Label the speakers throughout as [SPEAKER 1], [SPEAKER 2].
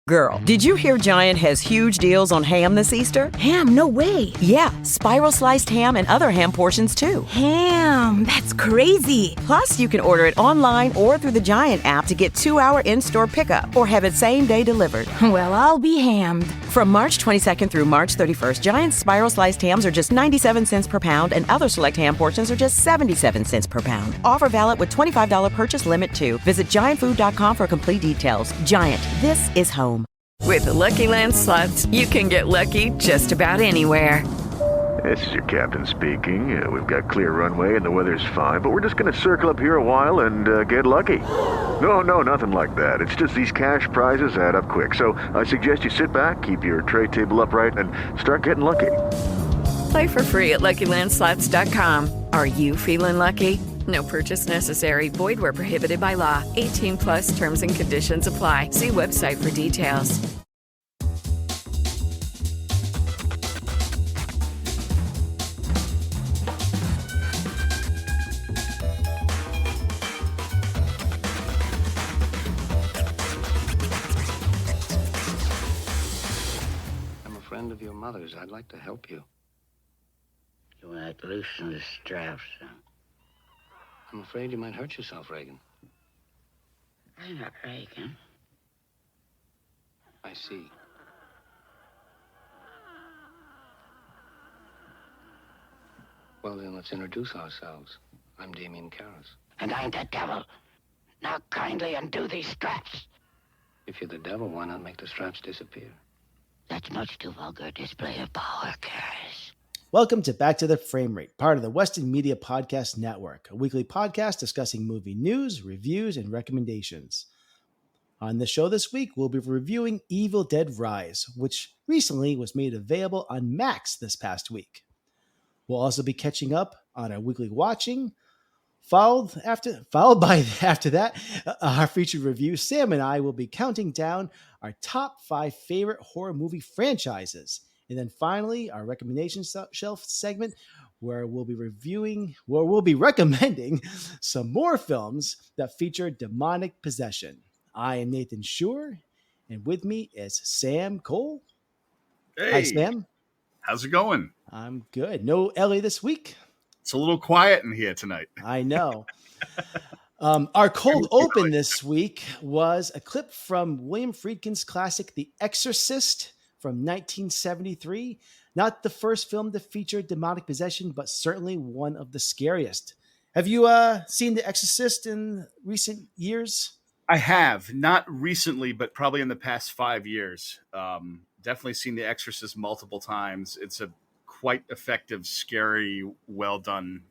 [SPEAKER 1] Girl, did you hear Giant has huge deals on ham this Easter?
[SPEAKER 2] Ham? No way.
[SPEAKER 1] Yeah, spiral sliced ham and other ham portions too.
[SPEAKER 2] Ham, that's crazy.
[SPEAKER 1] Plus, you can order it online or through the Giant app to get 2-hour in-store pickup or have it same day delivered.
[SPEAKER 2] Well, I'll be hammed.
[SPEAKER 1] From March 22nd through March 31st, Giant spiral sliced hams are just 97 cents per pound and other select ham portions are just 77 cents per pound. Offer valid with $25 purchase limit too. Visit giantfood.com for complete details. Giant, this is home. With the Lucky Land Slots, you can get lucky just about anywhere.
[SPEAKER 3] This is your captain speaking. We've got clear runway and the weather's fine, but we're just going to circle up here a while and get lucky. No, nothing like that. It's just these cash prizes add up quick. So I suggest you sit back, keep your tray table upright, and start getting lucky.
[SPEAKER 1] Play for free at LuckyLandSlots.com. Are you feeling lucky? No purchase necessary. Void where prohibited by law. 18 plus terms and conditions apply. See website for details.
[SPEAKER 4] I'm a friend of your mother's. I'd like to help you.
[SPEAKER 5] You want to loosen the straps, son?
[SPEAKER 4] I'm afraid you might hurt yourself, Reagan.
[SPEAKER 5] I'm not Reagan.
[SPEAKER 4] I see. Well, then, let's introduce ourselves. I'm Damien Karras.
[SPEAKER 5] And I'm the devil. Now kindly undo these straps.
[SPEAKER 4] If you're the devil, why not make the straps disappear?
[SPEAKER 5] That's much too vulgar display of power, Karras.
[SPEAKER 6] Welcome to Back to the Frame Rate, part of the Western Media Podcast Network, a weekly podcast discussing movie news, reviews, and recommendations. On the show this week, we'll be reviewing Evil Dead Rise, which recently was made available on Max this past week. We'll also be catching up on our weekly watching. Followed by our featured review. Sam and I will be counting down our top 5 favorite horror movie franchises. And then finally, our recommendation shelf segment, where we'll be recommending some more films that feature demonic possession. I am Nathan Schur, and with me is Sam Cole.
[SPEAKER 7] Hey,
[SPEAKER 6] hi, Sam.
[SPEAKER 7] How's it going?
[SPEAKER 6] I'm good. No Ellie this week.
[SPEAKER 7] It's a little quiet in here tonight.
[SPEAKER 6] I know. Our cold open this week was a clip from William Friedkin's classic, The Exorcist, from 1973. Not the first film to feature demonic possession, but certainly one of the scariest. Have you seen The Exorcist in recent years?
[SPEAKER 7] I have. Not recently, but probably in the past 5 years. Definitely seen The Exorcist multiple times. It's a quite effective, scary, well done,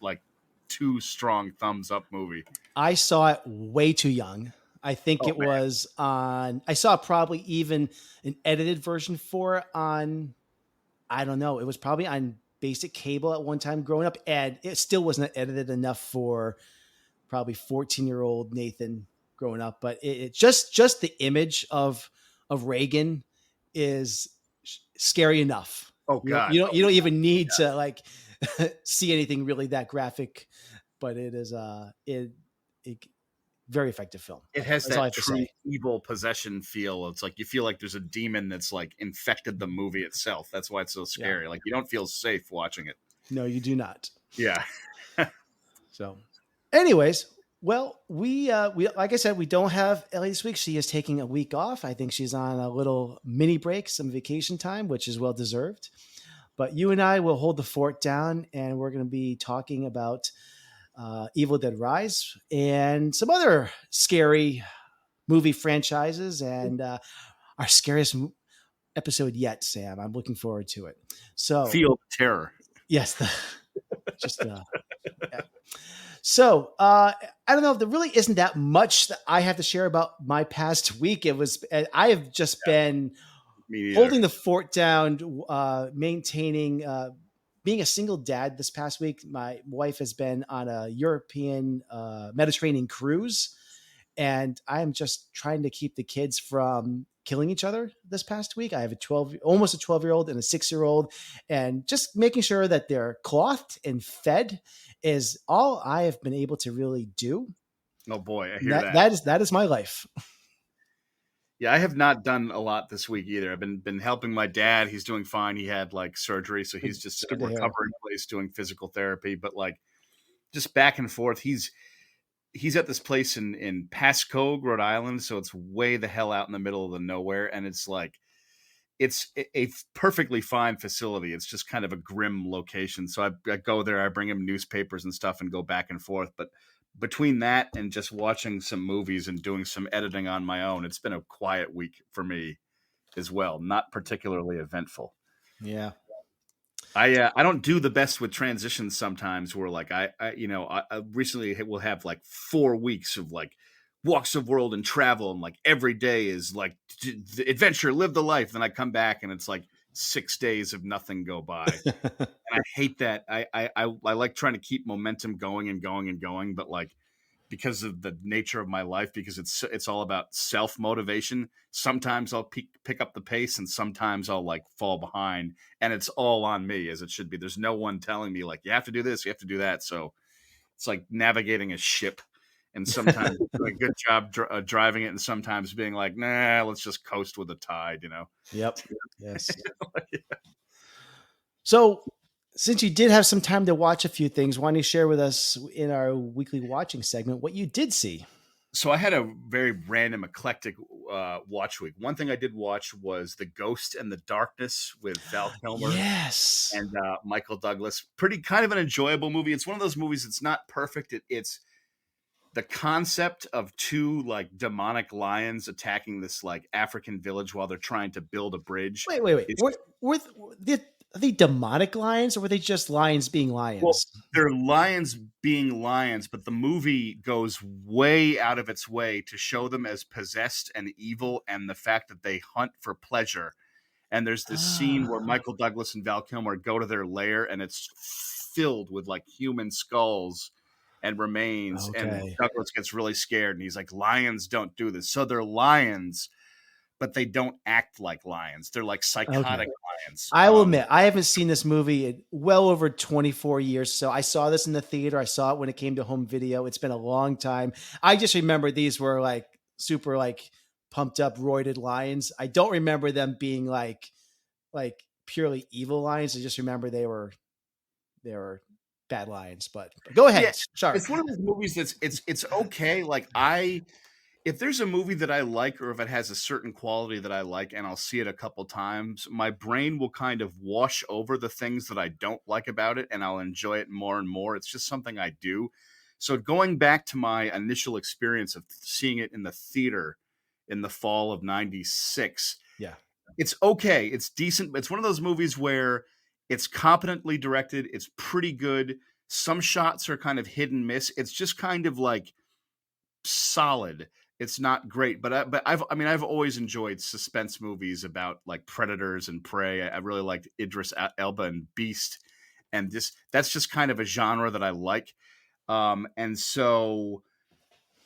[SPEAKER 7] like 2 strong thumbs up movie.
[SPEAKER 6] I saw it way too young. I think it was on, I saw probably even an edited version for it on, I don't know. It was probably on basic cable at one time growing up, and it still wasn't edited enough for probably 14-year-old Nathan growing up. But it just the image of Reagan is scary enough.
[SPEAKER 7] Oh God.
[SPEAKER 6] You don't even need to like see anything really that graphic, but it is very effective film.
[SPEAKER 7] It has that true evil possession feel. It's like you feel like there's a demon that's like infected the movie itself. That's why it's so scary. Yeah. Like you don't feel safe watching it.
[SPEAKER 6] No, you do not.
[SPEAKER 7] Yeah.
[SPEAKER 6] So, anyways, well, we like I said, we don't have Ellie this week. She is taking a week off. I think she's on a little mini break, some vacation time, which is well deserved. But you and I will hold the fort down, and we're going to be talking about Evil Dead Rise and some other scary movie franchises, and our scariest episode yet, Sam. I'm looking forward to it. So
[SPEAKER 7] feel the terror.
[SPEAKER 6] Yes. Yeah. So I don't know if there really isn't that much that I have to share about my past week. I have just been holding the fort down, maintaining, being a single dad this past week. My wife has been on a European Mediterranean cruise, and I am just trying to keep the kids from killing each other this past week. I have almost a 12-year-old and a 6-year-old, and just making sure that they're clothed and fed is all I have been able to really do.
[SPEAKER 7] Oh boy, I hear that.
[SPEAKER 6] That is my life.
[SPEAKER 7] Yeah, I have not done a lot this week either. I've been helping my dad. He's doing fine. He had like surgery, so he's just
[SPEAKER 6] It's
[SPEAKER 7] in
[SPEAKER 6] good
[SPEAKER 7] a
[SPEAKER 6] to hear.
[SPEAKER 7] recovering place doing physical therapy. But like just back and forth. He's at this place in Pasco, Rhode Island, so it's way the hell out in the middle of the nowhere, and it's like it's a perfectly fine facility. It's just kind of a grim location. So I go there, I bring him newspapers and stuff, and go back and forth. But between that and just watching some movies and doing some editing on my own, it's been a quiet week for me as well. Not particularly eventful.
[SPEAKER 6] Yeah.
[SPEAKER 7] I don't do the best with transitions sometimes. Where like I recently will have like 4 weeks of like walks of world and travel, and like every day is like the adventure, live the life. Then I come back and it's like 6 days of nothing go by, and I hate that. I like trying to keep momentum going and going and going, but like because of the nature of my life, because it's all about self motivation. Sometimes I'll pick up the pace, and sometimes I'll like fall behind, and it's all on me, as it should be. There's no one telling me like you have to do this, you have to do that. So it's like navigating a ship, and sometimes doing a good job driving it, and sometimes being like, nah, let's just coast with the tide, you know.
[SPEAKER 6] Yep. Yes. So, since you did have some time to watch a few things, why don't you share with us in our weekly watching segment what you did see?
[SPEAKER 7] So I had a very random, eclectic watch week. One thing I did watch was The Ghost and the Darkness with Val Kilmer
[SPEAKER 6] Yes.
[SPEAKER 7] and Michael Douglas. Pretty kind of an enjoyable movie. It's one of those movies that's not perfect. It's the concept of two like demonic lions attacking this like African village while they're trying to build a bridge.
[SPEAKER 6] Wait.
[SPEAKER 7] It's,
[SPEAKER 6] Are they demonic lions or were they just lions being
[SPEAKER 7] well,
[SPEAKER 6] lions?
[SPEAKER 7] they're lions being lions, but the movie goes way out of its way to show them as possessed and evil, and the fact that they hunt for pleasure. And there's this scene where Michael Douglas and Val Kilmer go to their lair, and it's filled with like human skulls and remains. And
[SPEAKER 6] Okay.
[SPEAKER 7] Douglas gets really scared, and he's like, "Lions don't do this." So they're lions, but they don't act like lions. They're like psychotic lions.
[SPEAKER 6] I will admit, I haven't seen this movie in well over 24 years. So I saw this in the theater. I saw it when it came to home video. It's been a long time. I just remember these were like super like pumped up, roided lions. I don't remember them being like purely evil lions. I just remember they were bad lions. But go ahead.
[SPEAKER 7] Yeah,
[SPEAKER 6] Sorry.
[SPEAKER 7] it's one of those movies that's it's okay. Like if there's a movie that I like, or if it has a certain quality that I like, and I'll see it a couple times, my brain will kind of wash over the things that I don't like about it, and I'll enjoy it more and more. It's just something I do. So going back to my initial experience of seeing it in the theater in the fall of '96,
[SPEAKER 6] Yeah.
[SPEAKER 7] it's okay. It's decent. It's one of those movies where it's competently directed. It's pretty good. Some shots are kind of hit and miss. It's just kind of like solid. It's not great, but I've always enjoyed suspense movies about like predators and prey. I really liked Idris Elba and Beast, and that's just kind of a genre that I like. And so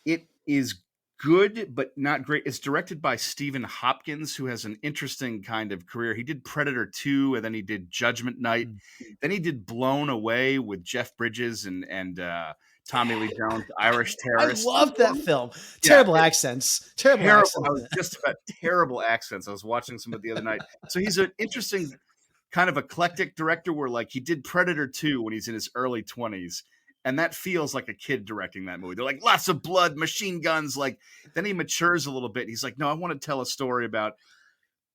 [SPEAKER 7] it is good, but not great. It's directed by Stephen Hopkins, who has an interesting kind of career. He did Predator 2, and then he did Judgment Night. Then he did Blown Away with Jeff Bridges and Tommy Lee Jones, Irish
[SPEAKER 6] I
[SPEAKER 7] Terrorist.
[SPEAKER 6] love that film.
[SPEAKER 7] Yeah,
[SPEAKER 6] Terrible accents. Terrible accents.
[SPEAKER 7] I was just about terrible accents. I was watching some of the other night. So he's an interesting kind of eclectic director where like he did Predator 2 when he's in his early 20s. And that feels like a kid directing that movie. They're like lots of blood, machine guns. Like then he matures a little bit. He's like, no, I want to tell a story about.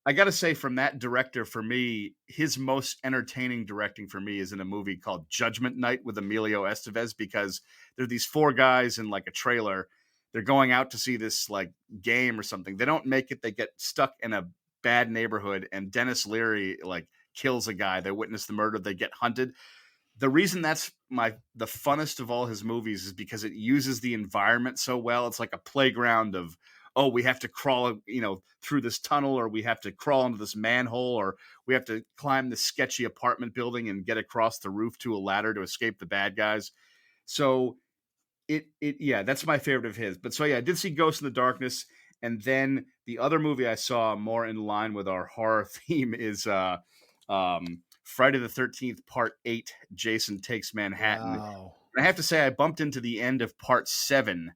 [SPEAKER 7] I got to say, from that director, for me, his most entertaining directing for me is in a movie called Judgment Night with Emilio Estevez, because there are these four guys in like a trailer. They're going out to see this like game or something. They don't make it. They get stuck in a bad neighborhood, and Dennis Leary like kills a guy. They witness the murder. They get hunted. The reason that's the funnest of all his movies is because it uses the environment so well. It's like a playground of, oh, we have to crawl, through this tunnel, or we have to crawl into this manhole, or we have to climb this sketchy apartment building and get across the roof to a ladder to escape the bad guys. So yeah, that's my favorite of his. But so yeah, I did see Ghost in the Darkness. And then the other movie I saw more in line with our horror theme is Friday the 13th, Part 8, Jason Takes Manhattan.
[SPEAKER 6] Wow.
[SPEAKER 7] And I have to say, I bumped into the end of Part 7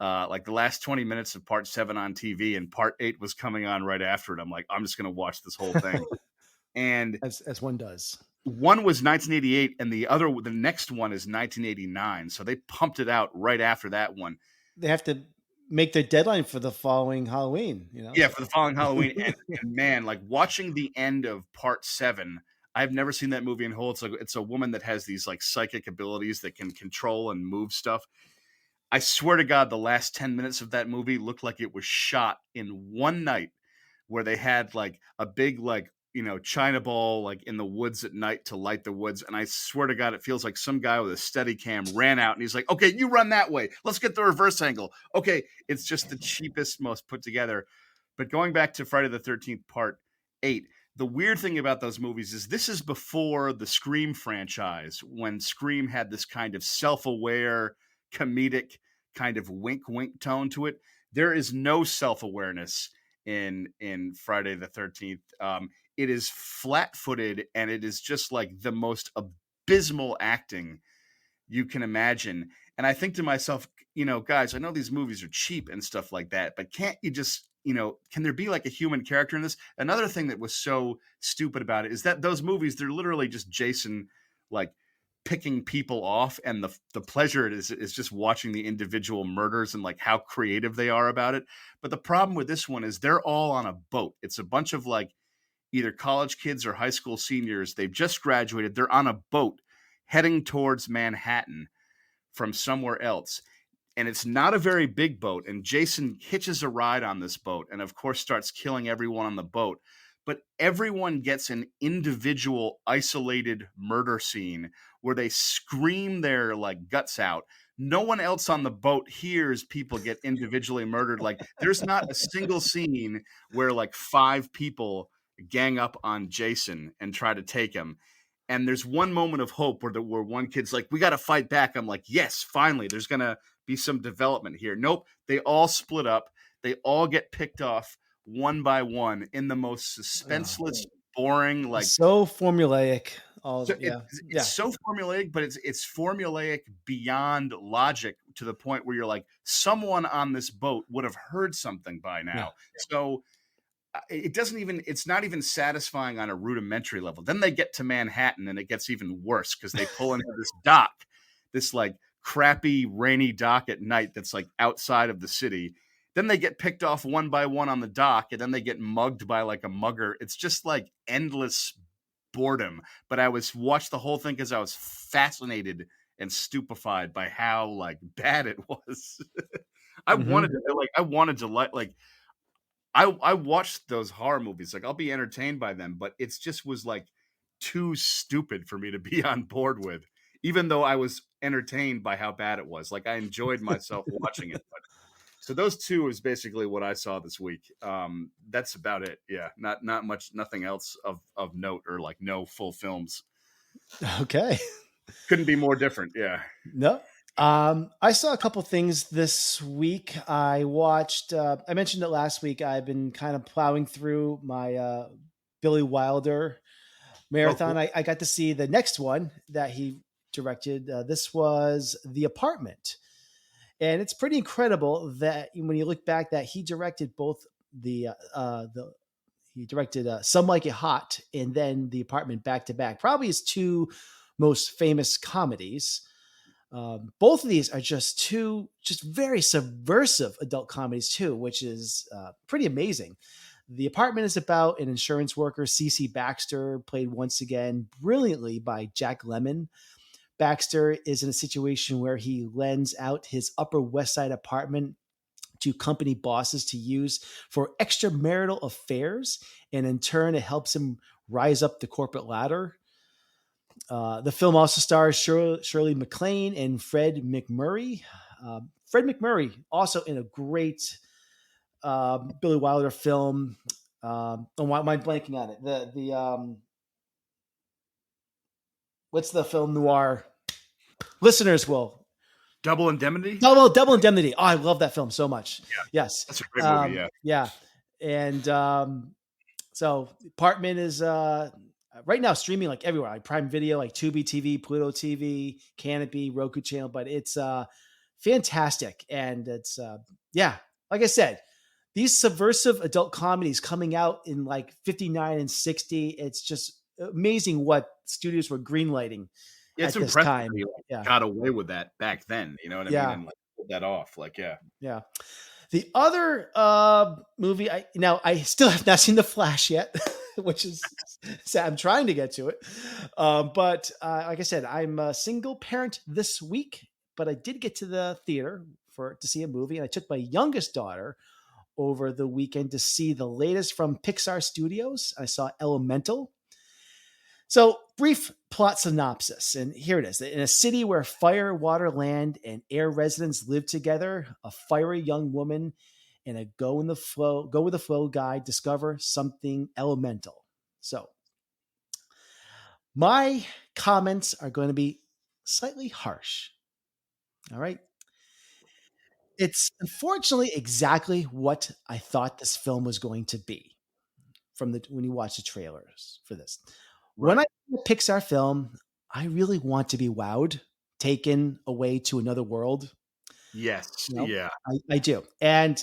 [SPEAKER 7] like the last 20 minutes of part 7 on TV, and part 8 was coming on right after it. I'm like, I'm just going to watch this whole thing. And
[SPEAKER 6] as one does.
[SPEAKER 7] one was 1988 and the next one is 1989. So they pumped it out right after that one.
[SPEAKER 6] They have to make their deadline for the following Halloween, you know?
[SPEAKER 7] Yeah, for the following Halloween. And man, like watching the end of part 7, I've never seen that movie in whole. It's like it's a woman that has these like psychic abilities that can control and move stuff. I swear to God, the last 10 minutes of that movie looked like it was shot in one night, where they had like a big, like, China ball, like in the woods at night to light the woods. And I swear to God, it feels like some guy with a steady cam ran out and he's like, okay, you run that way. Let's get the reverse angle. Okay. It's just the cheapest, most put together. But going back to Friday the 13th part 8, the weird thing about those movies is this is before the Scream franchise, when Scream had this kind of self-aware, comedic kind of wink tone to it. There is no self-awareness in Friday the 13th. It is flat-footed, and it is just like the most abysmal acting you can imagine. And I think to myself, guys, I know these movies are cheap and stuff like that, but can't you just, can there be like a human character in this? Another thing that was so stupid about it is that those movies, they're literally just Jason like picking people off, and the pleasure it is just watching the individual murders and like how creative they are about it. But the problem with this one is they're all on a boat. It's a bunch of like either college kids or high school seniors. They've just graduated. They're on a boat heading towards Manhattan from somewhere else. And it's not a very big boat. And Jason hitches a ride on this boat and, of course, starts killing everyone on the boat. But everyone gets an individual isolated murder scene where they scream their like guts out. No one else on the boat hears people get individually murdered. Like there's not a single scene where like 5 people gang up on Jason and try to take him. And there's one moment of hope where one kid's like, we got to fight back. I'm like, yes, finally, there's going to be some development here. Nope. They all split up. They all get picked off one by one in the most suspenseless, boring, like
[SPEAKER 6] so formulaic.
[SPEAKER 7] It's so formulaic, but it's formulaic beyond logic, to the point where you're like, someone on this boat would have heard something by now. Yeah. So it's not even satisfying on a rudimentary level. Then they get to Manhattan and it gets even worse because they pull into this dock, this like crappy rainy dock at night that's like outside of the city. Then they get picked off one by one on the dock, and then they get mugged by like a mugger. It's just like endless boredom. But I watched the whole thing because I was fascinated and stupefied by how like bad it was. I wanted I watched those horror movies. Like I'll be entertained by them, but it's just was like too stupid for me to be on board with, even though I was entertained by how bad it was. Like I enjoyed myself watching it. But, so those two is basically what I saw this week. That's about it. Yeah. Not much, nothing else of note, or like no full films.
[SPEAKER 6] Okay.
[SPEAKER 7] Couldn't be more different. Yeah.
[SPEAKER 6] No. I saw a couple things this week. I watched, I mentioned it last week. I've been kind of plowing through my Billy Wilder marathon.
[SPEAKER 7] Oh, cool.
[SPEAKER 6] I got to see the next one that he directed. This was The Apartment. And it's pretty incredible that when you look back, that he directed both he directed Some Like It Hot and then The Apartment back to back. Probably his two most famous comedies. Both of these are just very subversive adult comedies too, which is pretty amazing. The Apartment is about an insurance worker, Cece Baxter, played once again brilliantly by Jack Lemmon. Baxter is in a situation where he lends out his Upper West Side apartment to company bosses to use for extramarital affairs, and in turn, it helps him rise up the corporate ladder. The film also stars Shirley MacLaine and Fred McMurray. Fred McMurray also in a great Billy Wilder film. Why am I blanking on it? The what's the film noir? Listeners will.
[SPEAKER 7] Double Indemnity?
[SPEAKER 6] Double Indemnity. Oh, I love that film so much. Yeah. Yes.
[SPEAKER 7] That's a great movie, yeah.
[SPEAKER 6] Yeah. And so Apartment is right now streaming like everywhere, like Prime Video, like Tubi TV, Pluto TV, Canopy, Roku channel, but it's fantastic. And it's yeah, like I said, these subversive adult comedies coming out in like 59 and 60, it's just amazing what studios were greenlighting
[SPEAKER 7] It's
[SPEAKER 6] at this
[SPEAKER 7] impressive
[SPEAKER 6] time.
[SPEAKER 7] that he like,
[SPEAKER 6] Yeah.
[SPEAKER 7] got away with that back then. You know what I mean?
[SPEAKER 6] Yeah.
[SPEAKER 7] And like pulled that off. Like, yeah.
[SPEAKER 6] Yeah. The other movie, I still have not seen The Flash yet, which is sad. I'm trying to get to it, but like I said, I'm a single parent this week. But I did get to the theater to see a movie, and I took my youngest daughter over the weekend to see the latest from Pixar Studios. I saw Elemental. So, brief plot synopsis, and here it is. In a city where fire, water, land, and air residents live together, a fiery young woman and a go with the flow guy discover something elemental. So, my comments are going to be slightly harsh. All right. It's unfortunately exactly what I thought this film was going to be when you watch the trailers for this. When
[SPEAKER 7] Right.
[SPEAKER 6] I see a Pixar film, I really want to be wowed, taken away to another world.
[SPEAKER 7] Yes.
[SPEAKER 6] You know,
[SPEAKER 7] Yeah.
[SPEAKER 6] I do. And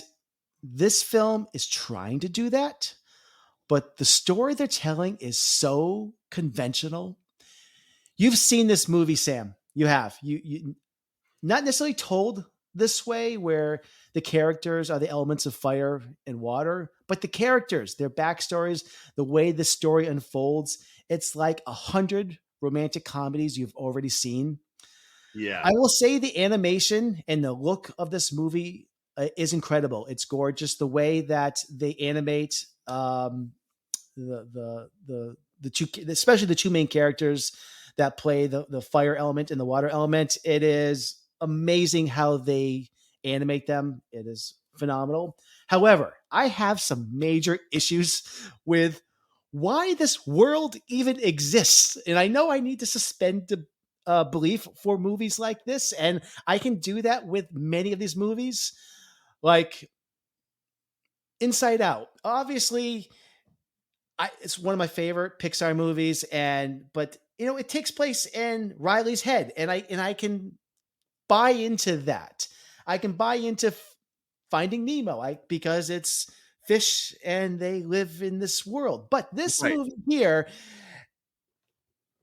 [SPEAKER 6] this film is trying to do that, but the story they're telling is so conventional. You've seen this movie, Sam. You have. You not necessarily told this way where the characters are the elements of fire and water, but the characters, their backstories, the way the story unfolds, it's like 100 romantic comedies you've already seen.
[SPEAKER 7] Yeah.
[SPEAKER 6] I will say the animation and the look of this movie is incredible. It's gorgeous. The way that they animate the two, especially the two main characters that play the fire element and the water element. It is amazing how they animate them. It is phenomenal. However, I have some major issues with why this world even exists. And I know I need to suspend the belief for movies like this. And I can do that with many of these movies, like Inside Out. Obviously, it's one of my favorite Pixar movies, but it takes place in Riley's head, and I can buy into that. I can buy into Finding Nemo, because it's fish and they live in this world. But this
[SPEAKER 7] Right.
[SPEAKER 6] movie here,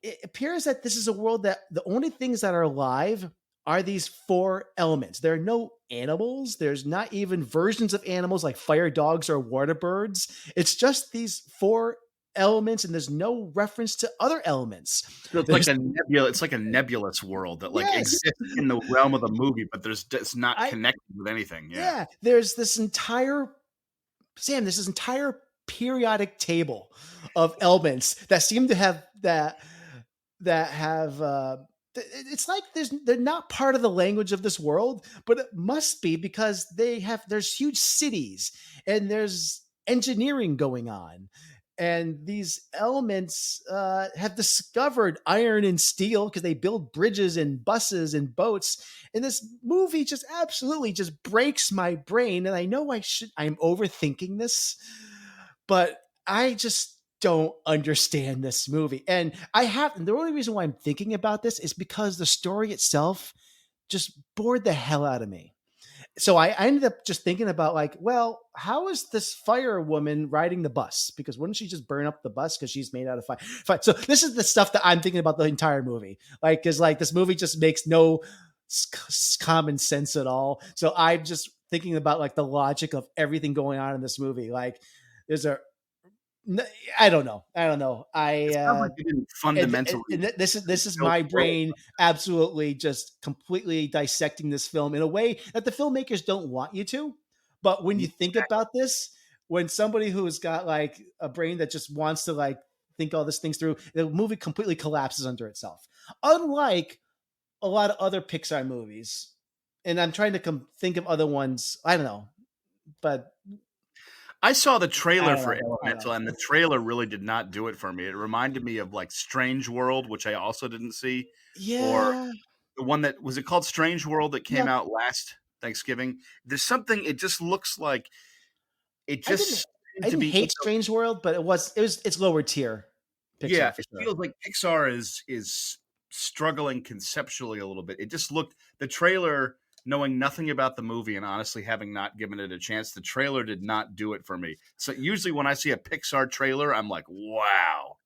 [SPEAKER 6] it appears that this is a world that the only things that are alive are these four elements. There are no animals. There's not even versions of animals like fire dogs or water birds. It's just these four elements, and there's no reference to other elements.
[SPEAKER 7] So it's
[SPEAKER 6] There's,
[SPEAKER 7] like a nebula. It's like a nebulous world that like
[SPEAKER 6] yes,
[SPEAKER 7] exists in the realm of the movie, but it's not
[SPEAKER 6] I
[SPEAKER 7] connected with anything. Yeah.
[SPEAKER 6] yeah. There's this entire periodic table of elements that seem to have it's like they're not part of the language of this world, but it must be because there's huge cities and there's engineering going on, and these elements have discovered iron and steel because they build bridges and buses and boats. And this movie just absolutely just breaks my brain. And I know I'm overthinking this, but I just don't understand this movie. And the only reason why I'm thinking about this is because the story itself just bored the hell out of me. So I ended up just thinking about, like, well, how is this fire woman riding the bus? Because wouldn't she just burn up the bus because she's made out of fire? So this is the stuff that I'm thinking about the entire movie. Like, because like this movie just makes no common sense at all. So I'm just thinking about like the logic of everything going on in this movie. Like, I don't know.
[SPEAKER 7] It sounds like they didn't fundamentally.
[SPEAKER 6] This is
[SPEAKER 7] build
[SPEAKER 6] my
[SPEAKER 7] the world.
[SPEAKER 6] brain absolutely just completely dissecting this film in a way that the filmmakers don't want you to. But when you think about this, when somebody who's got like a brain that just wants to like think all these things through, the movie completely collapses under itself. Unlike a lot of other Pixar movies, and I'm trying to think of other ones. I don't know, but
[SPEAKER 7] I saw the trailer for
[SPEAKER 6] I don't know.
[SPEAKER 7] Elemental, and the trailer really did not do it for me. It reminded me of like Strange World, which I also didn't see.
[SPEAKER 6] yeah,
[SPEAKER 7] The one that was it called Strange World that came
[SPEAKER 6] yeah.
[SPEAKER 7] out last Thanksgiving. There's something. It just looks like it
[SPEAKER 6] I
[SPEAKER 7] just
[SPEAKER 6] didn't, I
[SPEAKER 7] seemed to
[SPEAKER 6] didn't
[SPEAKER 7] be.
[SPEAKER 6] hate Strange World, but it's lower tier Pixar
[SPEAKER 7] Yeah,
[SPEAKER 6] for
[SPEAKER 7] it
[SPEAKER 6] sure.
[SPEAKER 7] feels like Pixar is struggling conceptually a little bit. It just looked the trailer knowing nothing about the movie and honestly having not given it a chance, the trailer did not do it for me. So usually when I see a Pixar trailer, I'm like, wow.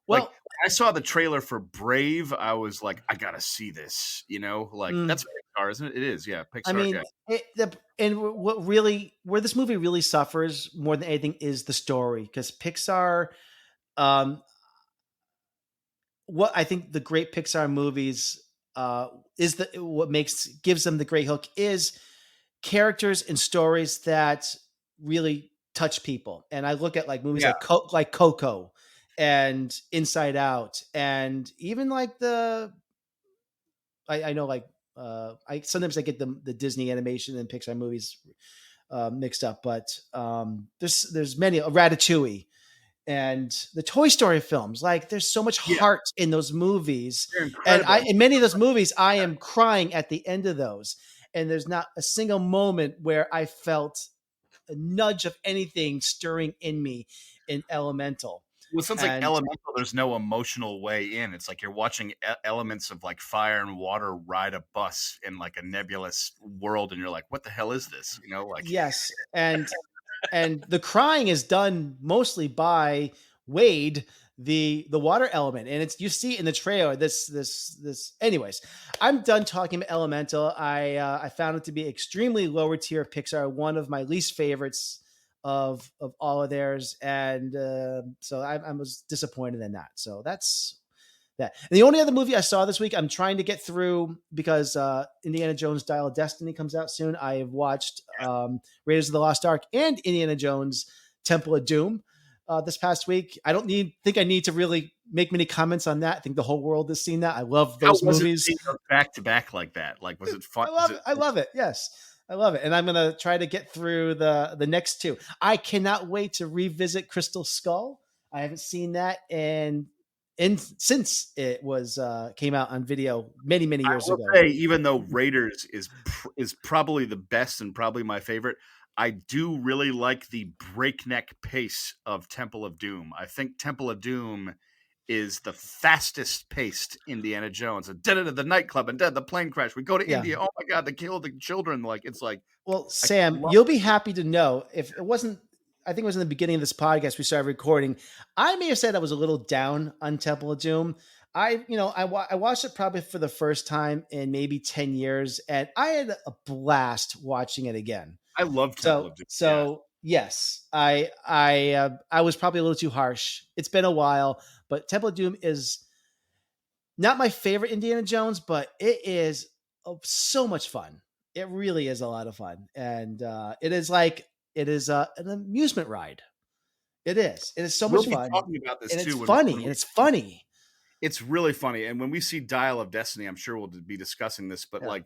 [SPEAKER 7] Like,
[SPEAKER 6] Well,
[SPEAKER 7] I saw the trailer for Brave. I was like, I gotta see this. Like that's Pixar, isn't it? It is, yeah. Pixar.
[SPEAKER 6] I mean,
[SPEAKER 7] yeah.
[SPEAKER 6] where this movie really suffers more than anything is the story, because Pixar, what I think the great Pixar movies is what gives them the great hook is characters and stories that really touch people. And I look at like movies like Coco and Inside Out, and even like I know like I sometimes I get the Disney animation and Pixar movies mixed up, but there's many Ratatouille and the Toy Story films. Like there's so much heart in those movies, and in many of those movies I am crying at the end of those, and there's not a single moment where I felt a nudge of anything stirring in me in Elemental.
[SPEAKER 7] Well, it sounds like Elemental, there's no emotional way in. It's like you're watching elements of like fire and water ride a bus in like a nebulous world, and you're like, what the hell is this? Like
[SPEAKER 6] yes, and the crying is done mostly by Wade, the water element, and it's you see in the trailer this. Anyways, I'm done talking about Elemental. I found it to be extremely lower tier Pixar, one of my least favorites of all of theirs, and so I was disappointed in that. So that's that. And the only other movie I saw this week, I'm trying to get through because Indiana Jones Dial of Destiny comes out soon. I have watched Raiders of the Lost Ark and Indiana Jones Temple of Doom this past week. I don't think I need to really make many comments on that. I think the whole world has seen that. I love those movies
[SPEAKER 7] back to back like that. Like, was it fun?
[SPEAKER 6] I love it. Yes. I love it. And I'm going to try to get through the next two. I cannot wait to revisit Crystal Skull. I haven't seen that since it was came out on video many years ago.
[SPEAKER 7] Say, even though Raiders is probably the best and probably my favorite, I do really like the breakneck pace of Temple of Doom. I think Temple of Doom is the fastest paced Indiana Jones. The nightclub and the plane crash. We go to India. Oh my God, they killed the children. Like it's like.
[SPEAKER 6] Well, Sam, you'll be happy to know if it wasn't. I think it was in the beginning of this podcast we started recording. I may have said I was a little down on Temple of Doom. I watched it probably for the first time in maybe 10 years, and I had a blast watching it again.
[SPEAKER 7] I love Temple of Doom.
[SPEAKER 6] So yes, I was probably a little too harsh. It's been a while, but Temple of Doom is not my favorite Indiana Jones, but it is so much fun. It really is a lot of fun, and it is an amusement ride. It is. It is so much fun.
[SPEAKER 7] Talking about this
[SPEAKER 6] and
[SPEAKER 7] too,
[SPEAKER 6] it's funny.
[SPEAKER 7] It's really funny. And when we see Dial of Destiny, I'm sure we'll be discussing this, but like,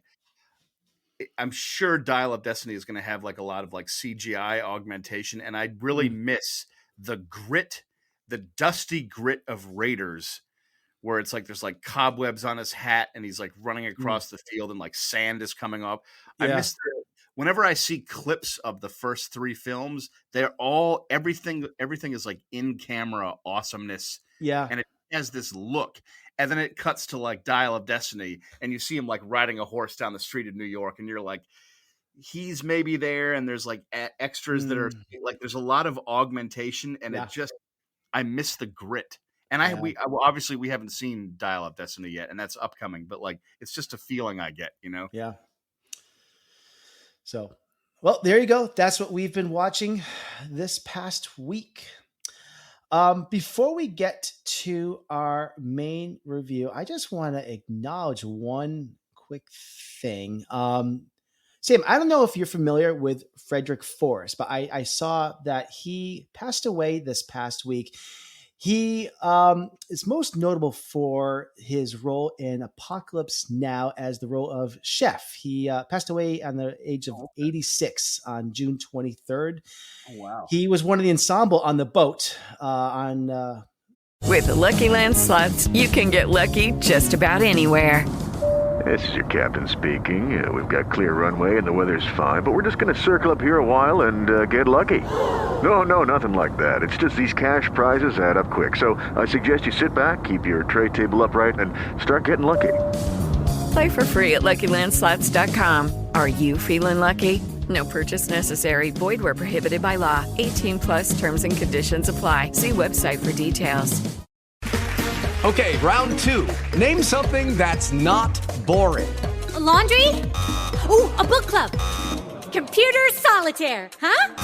[SPEAKER 7] I'm sure Dial of Destiny is going to have like a lot of like CGI augmentation. And I really miss the grit, the dusty grit of Raiders, where it's like, there's like cobwebs on his hat and he's like running across the field and like sand is coming up. I miss whenever I see clips of the first three films, they're all, everything is like in camera awesomeness.
[SPEAKER 6] Yeah.
[SPEAKER 7] And it has this look, and then it cuts to like Dial of Destiny and you see him like riding a horse down the street of New York, and you're like, he's maybe there, and there's like extras that are like, there's a lot of augmentation, and it just, I miss the grit. And obviously we haven't seen Dial of Destiny yet, and that's upcoming, but like, it's just a feeling I get,
[SPEAKER 6] Yeah. So, well, there you go. That's what we've been watching this past week. Before we get to our main review, I just want to acknowledge one quick thing. Sam, I don't know if you're familiar with Frederick Forrest, but I saw that he passed away this past week. He is most notable for his role in Apocalypse Now as the role of Chef. He passed away on the age of 86 on June 23rd.
[SPEAKER 7] Oh, wow.
[SPEAKER 6] He was one of the ensemble on the boat
[SPEAKER 8] With the Lucky Land Slots, you can get lucky just about anywhere.
[SPEAKER 3] This is your captain speaking. We've got clear runway and the weather's fine, but we're just going to circle up here a while and get lucky. No, nothing like that. It's just these cash prizes add up quick. So I suggest you sit back, keep your tray table upright, and start getting lucky.
[SPEAKER 8] Play for free at LuckyLandSlots.com. Are you feeling lucky? No purchase necessary. Void where prohibited by law. 18 plus terms and conditions apply. See website for details.
[SPEAKER 9] Okay, round two. Name something that's not boring.
[SPEAKER 10] A laundry? Ooh, a book club. Computer solitaire, huh?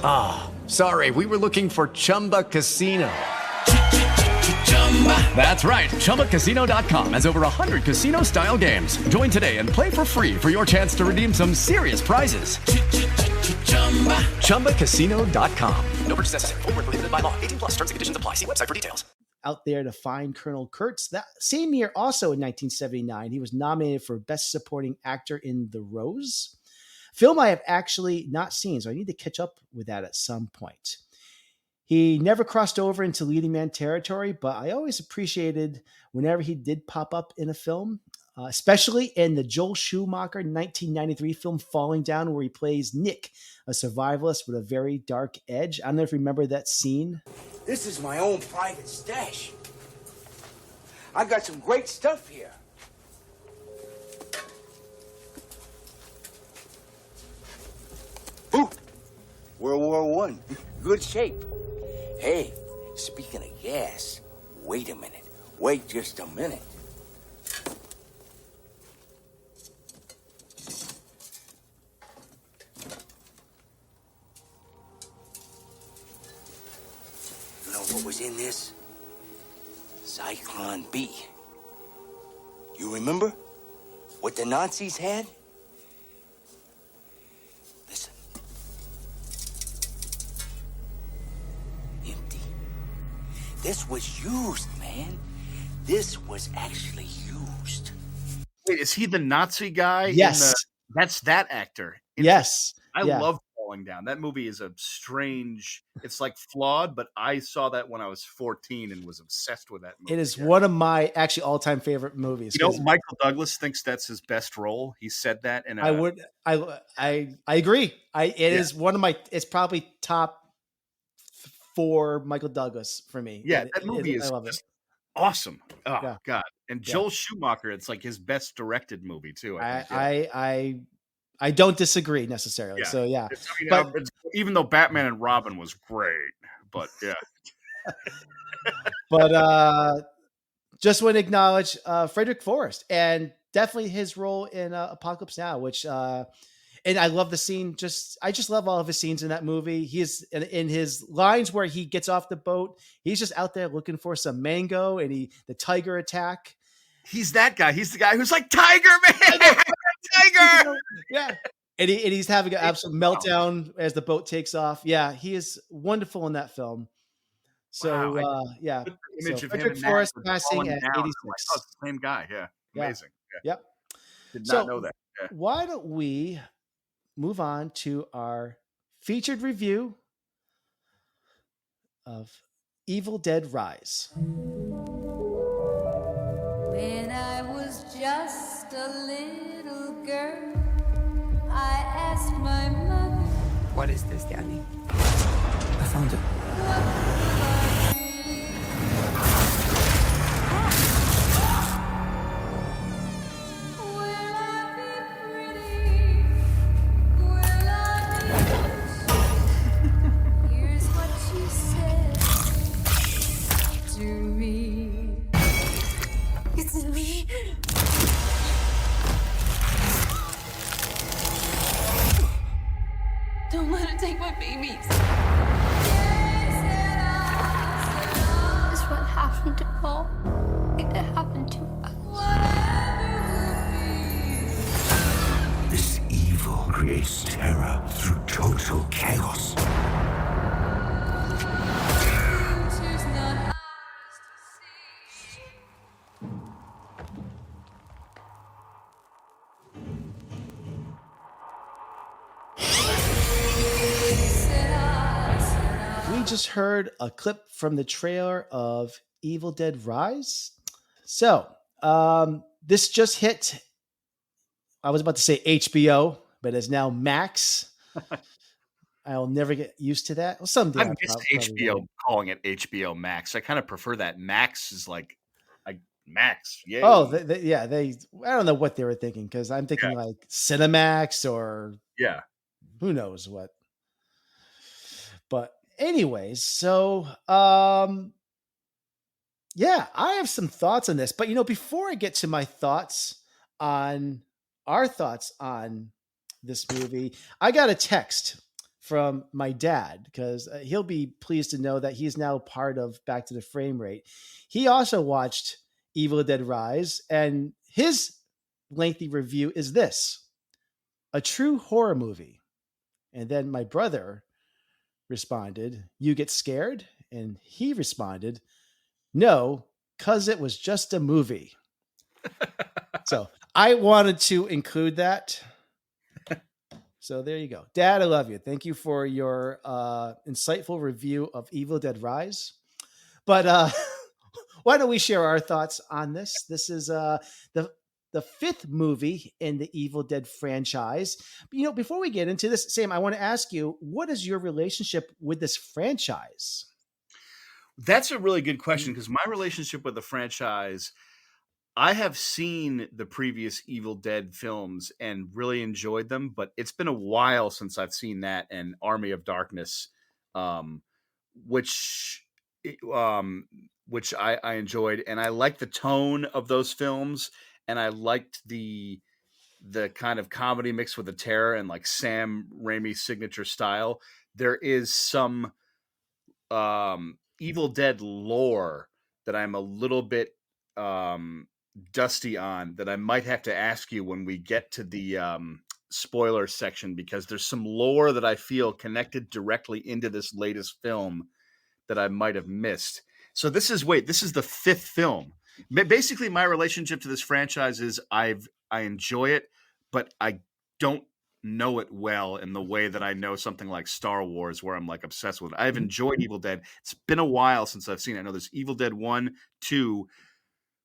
[SPEAKER 9] Ah, sorry, we were looking for Chumba Casino. That's right, ChumbaCasino.com has over 100 casino-style games. Join today and play for free for your chance to redeem some serious prizes. ChumbaCasino.com. No purchase necessary. Void where prohibited by law. 18 plus terms and conditions apply. See website for details.
[SPEAKER 6] Out there to find Colonel Kurtz. That same year, also in 1979, he was nominated for Best Supporting Actor in The Rose. Film I have actually not seen, so I need to catch up with that at some point. He never crossed over into leading man territory, but I always appreciated whenever he did pop up in a film, especially in the Joel Schumacher 1993 film Falling Down, where he plays Nick, a survivalist with a very dark edge. I don't know if you remember that scene.
[SPEAKER 11] This is my own private stash. I got some great stuff here. Ooh, World War I. Good shape. Hey, speaking of gas, wait a minute. Wait just a minute. You know what was in this? Zyklon B. You remember what the Nazis had? Listen. Empty. This was used, man. This was actually used.
[SPEAKER 7] Wait, is he the Nazi guy?
[SPEAKER 6] Yes.
[SPEAKER 7] That's that actor.
[SPEAKER 6] Yes.
[SPEAKER 7] I
[SPEAKER 6] Yeah.
[SPEAKER 7] love Falling Down. That movie is a strange, it's like flawed, but I saw that when I was 14 and was obsessed with that movie.
[SPEAKER 6] It is one of my actually all-time favorite movies.
[SPEAKER 7] You know, Michael Douglas thinks that's his best role. He said that in
[SPEAKER 6] I agree. It is one of my, it's probably top 4 Michael Douglas for me.
[SPEAKER 7] Yeah, that movie is
[SPEAKER 6] I love it.
[SPEAKER 7] just awesome. Oh
[SPEAKER 6] Yeah.
[SPEAKER 7] God. And Joel Schumacher, it's like his best directed movie too.
[SPEAKER 6] I don't disagree necessarily.
[SPEAKER 7] Yeah.
[SPEAKER 6] So yeah,
[SPEAKER 7] But even though Batman and Robin was great, but yeah.
[SPEAKER 6] but just want to acknowledge Frederick Forrest and definitely his role in Apocalypse Now, which and I love the scene. I just love all of his scenes in that movie. He is in his lines where he gets off the boat. He's just out there looking for some mango, and the tiger attack.
[SPEAKER 7] He's that guy. He's the guy who's like, Tiger, man, Tiger.
[SPEAKER 6] Yeah. And he's having an absolute meltdown as the boat takes off. Yeah, he is wonderful in that film. So, yeah.
[SPEAKER 7] Image
[SPEAKER 6] So
[SPEAKER 7] of
[SPEAKER 6] Frederick
[SPEAKER 7] him
[SPEAKER 6] Forrest
[SPEAKER 7] and
[SPEAKER 6] passing at 86.
[SPEAKER 7] Like, oh, it's the same guy. Yeah. Amazing. Yeah.
[SPEAKER 6] Yep.
[SPEAKER 7] Did
[SPEAKER 6] So
[SPEAKER 7] not know that. Yeah.
[SPEAKER 6] why don't we move on to our featured review of Evil Dead Rise.
[SPEAKER 12] When I was just a little girl, I asked my mother.
[SPEAKER 13] What is this, Daddy? I found it.
[SPEAKER 12] Here's what she said to me.
[SPEAKER 10] It's me. Don't let her take my babies.
[SPEAKER 12] This is what happened to Paul. It happened to us.
[SPEAKER 11] This evil creates terror through total chaos.
[SPEAKER 6] We just heard a clip from the trailer of Evil Dead Rise. So, this just hit, I was about to say HBO, but it's now Max. I'll never get used to that. Well, someday.
[SPEAKER 7] I missed HBO calling it HBO Max. I kind of prefer that. Max is like, Max. Yay.
[SPEAKER 6] Oh, yeah, I don't know what they were thinking, because I'm thinking
[SPEAKER 7] Yeah.
[SPEAKER 6] like Cinemax or
[SPEAKER 7] Yeah.
[SPEAKER 6] who knows what. But anyways, so yeah, I have some thoughts on this. But before I get to my thoughts on our thoughts on this movie, I got a text from my dad, because he'll be pleased to know that he's now part of Back to the Frame Rate. He also watched Evil Dead Rise, and his lengthy review is this: a true horror movie. And then my brother responded, "You get scared?" And he responded, "No, because it was just a movie." So I wanted to include that. So there you go. Dad, I love you. Thank you for your insightful review of Evil Dead Rise. But why don't we share our thoughts on this? This is the fifth movie in the Evil Dead franchise. Before we get into this, Sam, I want to ask you, what is your relationship with this franchise?
[SPEAKER 7] That's a really good question, because my relationship with the franchise, I have seen the previous Evil Dead films and really enjoyed them, but it's been a while since I've seen that and Army of Darkness, um, which um, which I enjoyed, and I liked the tone of those films, and I liked the kind of comedy mixed with the terror and like Sam Raimi's signature style. There is some Evil Dead lore that I'm a little bit um, dusty on, that I might have to ask you when we get to the spoiler section, because there's some lore that I feel connected directly into this latest film that I might have missed. So this is the fifth film. Basically, my relationship to this franchise is I enjoy it, but I don't know it well in the way that I know something like Star Wars, where I'm like obsessed with it. I've enjoyed Evil Dead. It's been a while since I've seen it. I know there's Evil Dead 1, 2.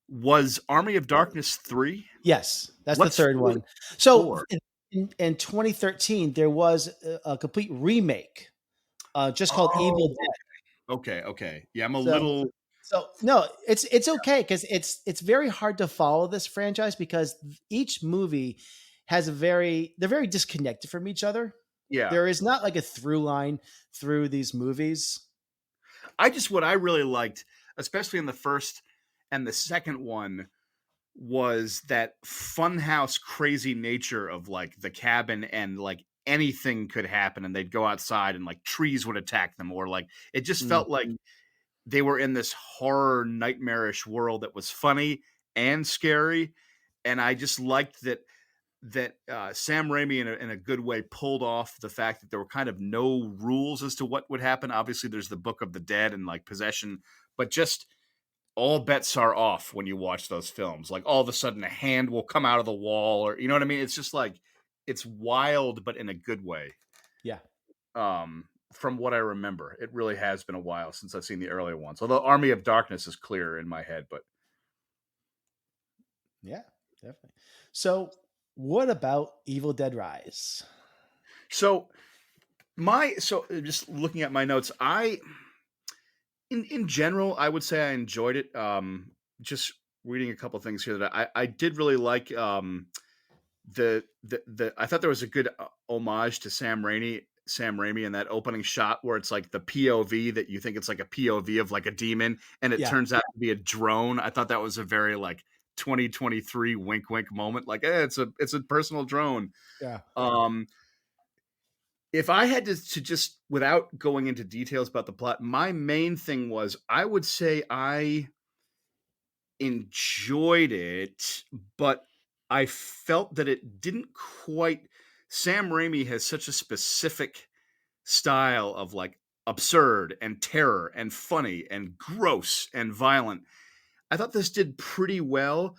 [SPEAKER 7] Was Army of Darkness 3?
[SPEAKER 6] Yes, that's
[SPEAKER 7] What's
[SPEAKER 6] the third
[SPEAKER 7] 4?
[SPEAKER 6] one. So in 2013, there was a complete remake, just called Evil Dead.
[SPEAKER 7] Okay. Yeah, I'm a
[SPEAKER 6] So,
[SPEAKER 7] little.
[SPEAKER 6] so no, it's okay, because it's very hard to follow this franchise, because each movie has they're very disconnected from each other.
[SPEAKER 7] Yeah.
[SPEAKER 6] There is not like a through line through these movies.
[SPEAKER 7] What I really liked, especially in the first and the second one, was that funhouse crazy nature of like the cabin, and like anything could happen and they'd go outside and like trees would attack them, or like it just felt like they were in this horror nightmarish world that was funny and scary. And I just liked that Sam Raimi in a good way pulled off the fact that there were kind of no rules as to what would happen. Obviously there's the Book of the Dead and like possession, but just all bets are off when you watch those films. Like all of a sudden a hand will come out of the wall, or you know what I mean? It's just like, it's wild, but in a good way.
[SPEAKER 6] Yeah.
[SPEAKER 7] From what I remember, it really has been a while since I've seen the earlier ones. Although Army of Darkness is clearer in my head, but
[SPEAKER 6] yeah, definitely. So what about Evil Dead Rise?
[SPEAKER 7] So just looking at my notes, in general, I would say I enjoyed it. Just reading a couple things here that I did really like. The I thought there was a good homage to Sam Raimi in that opening shot where it's like the POV that you think it's like a POV of like a demon, and it turns out to be a drone. I thought that was a very like 2023 wink wink moment. Like, it's a personal drone.
[SPEAKER 6] Yeah.
[SPEAKER 7] If I had to just, without going into details about the plot, my main thing was I would say I enjoyed it, but I felt that it didn't quite. Sam Raimi has such a specific style of like absurd and terror and funny and gross and violent. I thought this did pretty well,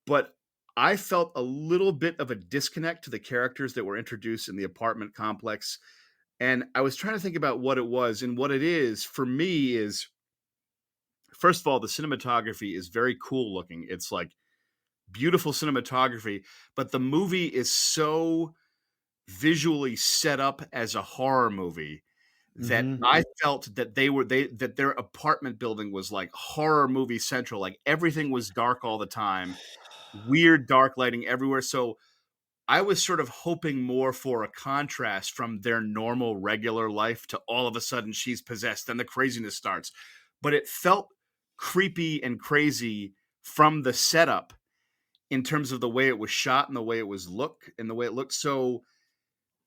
[SPEAKER 7] but I felt a little bit of a disconnect to the characters that were introduced in the apartment complex. And I was trying to think about what it was, and what it is for me is, first of all, the cinematography is very cool looking. It's like beautiful cinematography, but the movie is so visually set up as a horror movie that I felt that that their apartment building was like horror movie central. Like everything was dark all the time, weird dark lighting everywhere. So I was sort of hoping more for a contrast from their normal regular life to all of a sudden she's possessed and the craziness starts. But it felt creepy and crazy from the setup in terms of the way it was shot and the way it was looked. So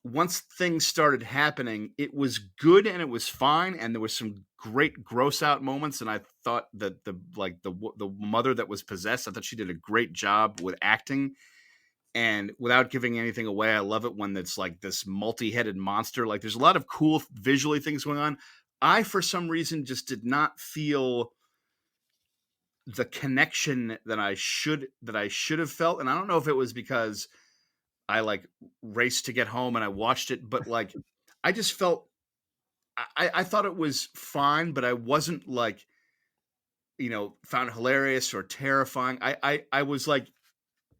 [SPEAKER 7] once things started happening, it was good and it was fine, and there was some great gross out moments. And I thought that the mother that was possessed, I thought she did a great job with acting. And without giving anything away, I love it when it's like this multi-headed monster. Like there's a lot of cool visually things going on. I, for some reason, just did not feel the connection that I should have felt. And I don't know if it was because I like raced to get home and I watched it, but like I just felt I thought it was fine, but I wasn't like, found it hilarious or terrifying. I was like,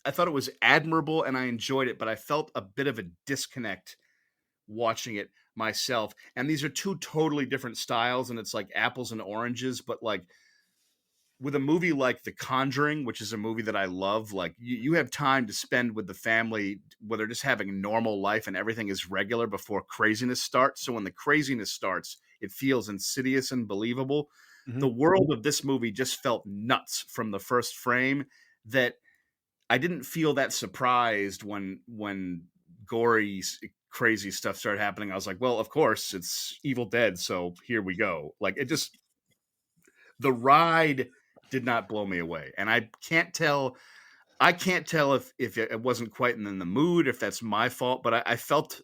[SPEAKER 7] I thought it was admirable and I enjoyed it, but I felt a bit of a disconnect watching it myself. And these are two totally different styles, and it's like apples and oranges, but like with a movie like The Conjuring, which is a movie that I love, like you have time to spend with the family where they're just having normal life and everything is regular before craziness starts. So when the craziness starts, it feels insidious and believable. The world of this movie just felt nuts from the first frame, that I didn't feel that surprised when gory, crazy stuff started happening. I was like, well, of course it's Evil Dead, so here we go. Like the ride did not blow me away, and I can't tell if it wasn't quite in the mood, if that's my fault, but I felt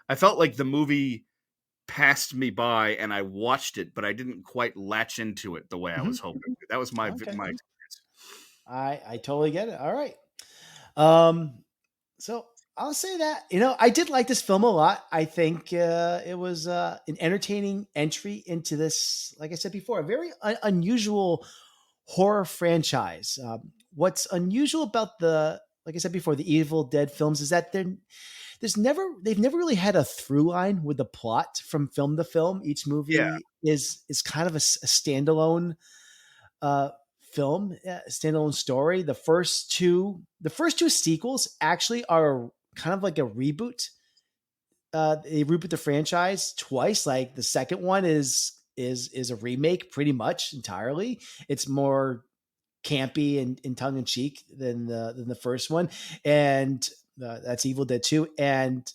[SPEAKER 7] like the movie passed me by, and I watched it, but I didn't quite latch into it the way I was hoping. That was my experience.
[SPEAKER 6] I totally get it. All right. So I'll say that, I did like this film a lot. I think it was an entertaining entry into this, like I said before, a very unusual horror franchise. What's unusual about like I said before, the Evil Dead films is that they've never really had a through line with the plot from film to film. Each movie is kind of a standalone film, standalone story. The first two sequels actually are kind of like a reboot. They reboot the franchise twice. Like the second one is a remake pretty much entirely. It's more campy and tongue in cheek than the first one. And that's Evil Dead 2. And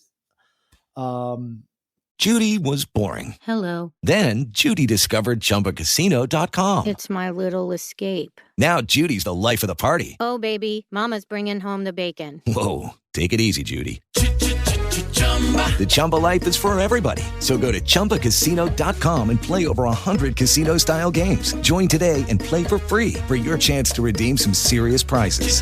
[SPEAKER 14] Judy was boring.
[SPEAKER 10] Hello.
[SPEAKER 14] Then Judy discovered ChumbaCasino.com.
[SPEAKER 10] It's my little escape.
[SPEAKER 14] Now Judy's the life of the party.
[SPEAKER 10] Oh, baby, mama's bringing home the bacon.
[SPEAKER 14] Whoa, take it easy, Judy. The Chumba life is for everybody. So go to ChumbaCasino.com and play over 100 casino-style games. Join today and play for free for your chance to redeem some serious prizes.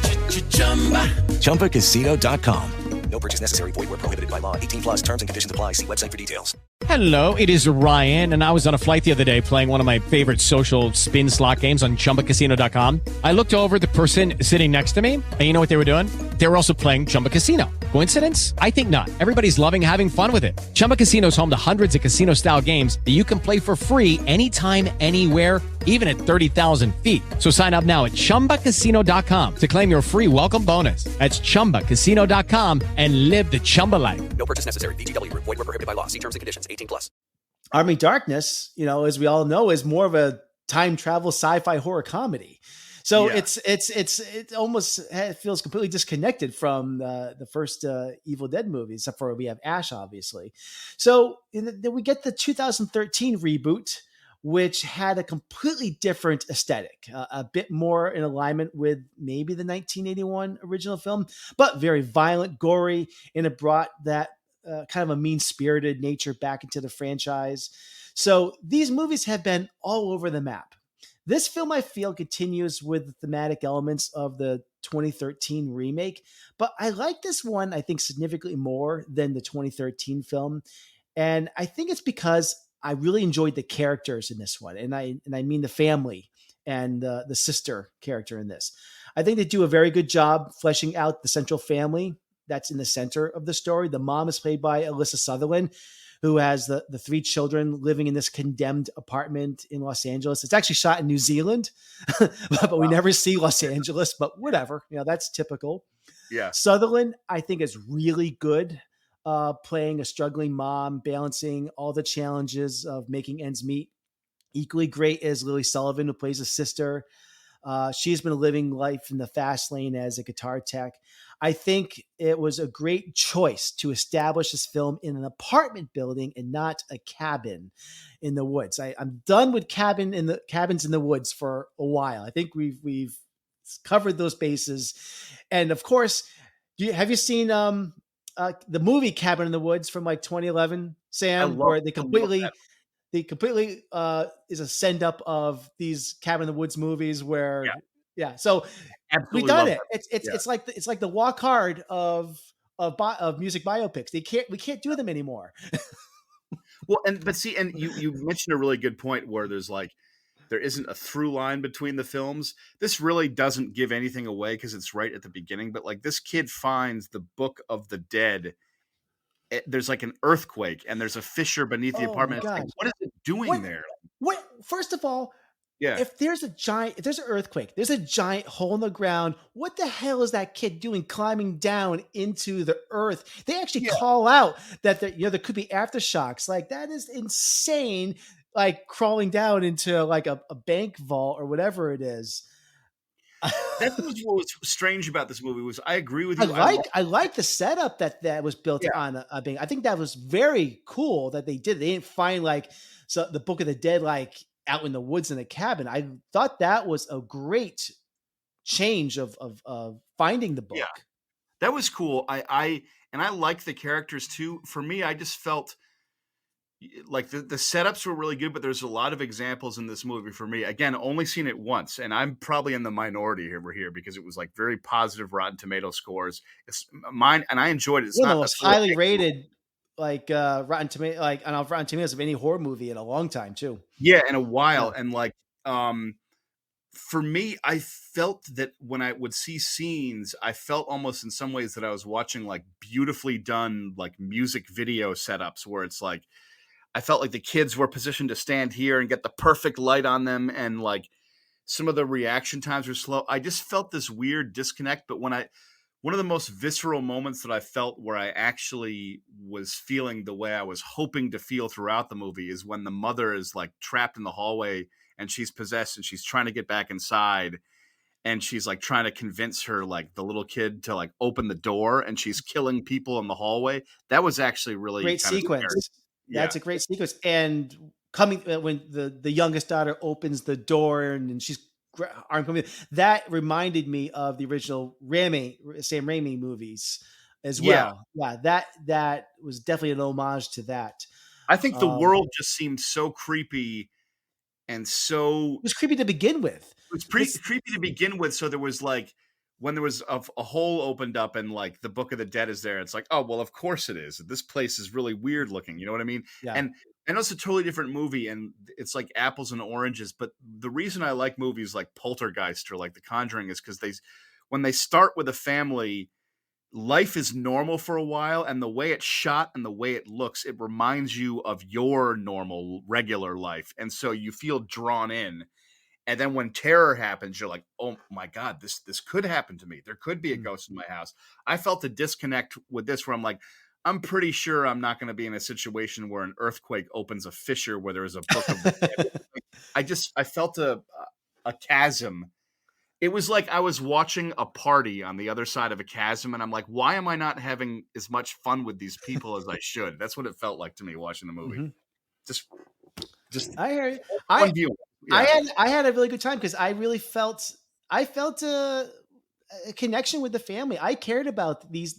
[SPEAKER 14] ChumbaCasino.com. No purchase necessary. Void where prohibited by law. 18 plus terms and conditions apply. See website for details.
[SPEAKER 15] Hello, it is Ryan, and I was on a flight the other day playing one of my favorite social spin slot games on ChumbaCasino.com. I looked over at the person sitting next to me, and you know what they were doing? They were also playing Chumba Casino. Coincidence? I think not. Everybody's loving having fun with it. Chumba Casino is home to hundreds of casino-style games that you can play for free anytime, anywhere, even at 30,000 feet. So sign up now at ChumbaCasino.com to claim your free welcome bonus. That's ChumbaCasino.com and live the Chumba life.
[SPEAKER 14] No purchase necessary. VGW. Void where prohibited by law. See terms and conditions. 18 plus.
[SPEAKER 6] Army Darkness, as we all know, is more of a time travel sci-fi horror comedy. So it almost feels completely disconnected from the first Evil Dead movie, except for we have Ash, obviously. So then we get the 2013 reboot, which had a completely different aesthetic, a bit more in alignment with maybe the 1981 original film, but very violent, gory, and it brought that kind of a mean-spirited nature back into the franchise. So these movies have been all over the map. This film, I feel, continues with the thematic elements of the 2013 remake, but I like this one, I think, significantly more than the 2013 film. And I think it's because I really enjoyed the characters in this one. And I mean the family and the sister character in this. I think they do a very good job fleshing out the central family that's in the center of the story. The mom is played by Alyssa Sutherland, who has the three children living in this condemned apartment in Los Angeles. It's actually shot in New Zealand, but we never see Los Angeles, but whatever. That's typical.
[SPEAKER 7] Yeah.
[SPEAKER 6] Sutherland, I think, is really good playing a struggling mom, balancing all the challenges of making ends meet. Equally great is Lily Sullivan, who plays a sister. She's been living life in the fast lane as a guitar tech. I think it was a great choice to establish this film in an apartment building and not a cabin in the woods. I'm done with cabins in the woods for a while. I think we've covered those bases, and of course, have you seen the movie Cabin in the Woods from like 2011, Sam, where they completely is a send up of these Cabin in the Woods movies where so
[SPEAKER 7] Absolutely
[SPEAKER 6] we've done it.
[SPEAKER 7] that.
[SPEAKER 6] It's like the Walk Hard of music biopics. We can't do them anymore.
[SPEAKER 7] Well, and you mentioned a really good point where there isn't a through line between the films. This really doesn't give anything away because it's right at the beginning, but like this kid finds the Book of the Dead. There's like an earthquake and there's a fissure beneath the apartment. It's like, what is it doing there?
[SPEAKER 6] What? First of all, if there's an earthquake, there's a giant hole in the ground. What the hell is that kid doing climbing down into the earth? They actually call out that there could be aftershocks. Like, that is insane. Like crawling down into like a bank vault or whatever it is.
[SPEAKER 7] That was what was strange about this movie. I agree with you.
[SPEAKER 6] I like the setup that was built on a bank. I think that was very cool that they did. They didn't find the Book of the Dead like out in the woods in a cabin. I thought that was a great change of finding the book.
[SPEAKER 7] Yeah, that was cool. I like the characters too. For me, I just felt like the setups were really good, but there's a lot of examples in this movie for me. Again, only seen it once, and I'm probably in the minority over here because it was like very positive Rotten Tomato scores. It's mine, and I enjoyed it. It's
[SPEAKER 6] one
[SPEAKER 7] not
[SPEAKER 6] of the most highly rated Rotten Tomato on Rotten Tomatoes of any horror movie in a long time too.
[SPEAKER 7] Yeah, in a while, and for me, I felt that when I would see scenes, I felt almost in some ways that I was watching like beautifully done like music video setups where it's like. I felt like the kids were positioned to stand here and get the perfect light on them. And like some of the reaction times were slow. I just felt this weird disconnect. But one of the most visceral moments that I felt where I actually was feeling the way I was hoping to feel throughout the movie is when the mother is like trapped in the hallway and she's possessed and she's trying to get back inside. And she's like trying to convince her, like the little kid to like open the door and she's killing people in the hallway. That was actually really
[SPEAKER 6] great sequence. That's a great sequence. And coming when the youngest daughter opens the door and she's arm coming, that reminded me of the original Sam Raimi movies as well. Yeah, that was definitely an homage to that.
[SPEAKER 7] I think the world just seemed so creepy and so
[SPEAKER 6] it was creepy to begin with.
[SPEAKER 7] It was creepy to begin with. So there was like when there was a hole opened up and like the Book of the Dead is there, it's like, oh, well, of course it is. This place is really weird looking. You know what I mean?
[SPEAKER 6] Yeah.
[SPEAKER 7] And I know it's a totally different movie and it's like apples and oranges. But the reason I like movies like Poltergeist or like The Conjuring is because when they start with a family, life is normal for a while. And the way it's shot and the way it looks, it reminds you of your normal, regular life. And so you feel drawn in. And then when terror happens, you're like, oh my God, this could happen to me. There could be a ghost in my house. I felt a disconnect with this where I'm like, I'm pretty sure I'm not going to be in a situation where an earthquake opens a fissure where there is a book of the dead. I felt a chasm. It was like I was watching a party on the other side of a chasm. And I'm like, why am I not having as much fun with these people as I should? That's what it felt like to me watching the movie. Mm-hmm. Just
[SPEAKER 6] I hear you.
[SPEAKER 7] Yeah.
[SPEAKER 6] I had a really good time because I really felt a connection with the family. I cared about these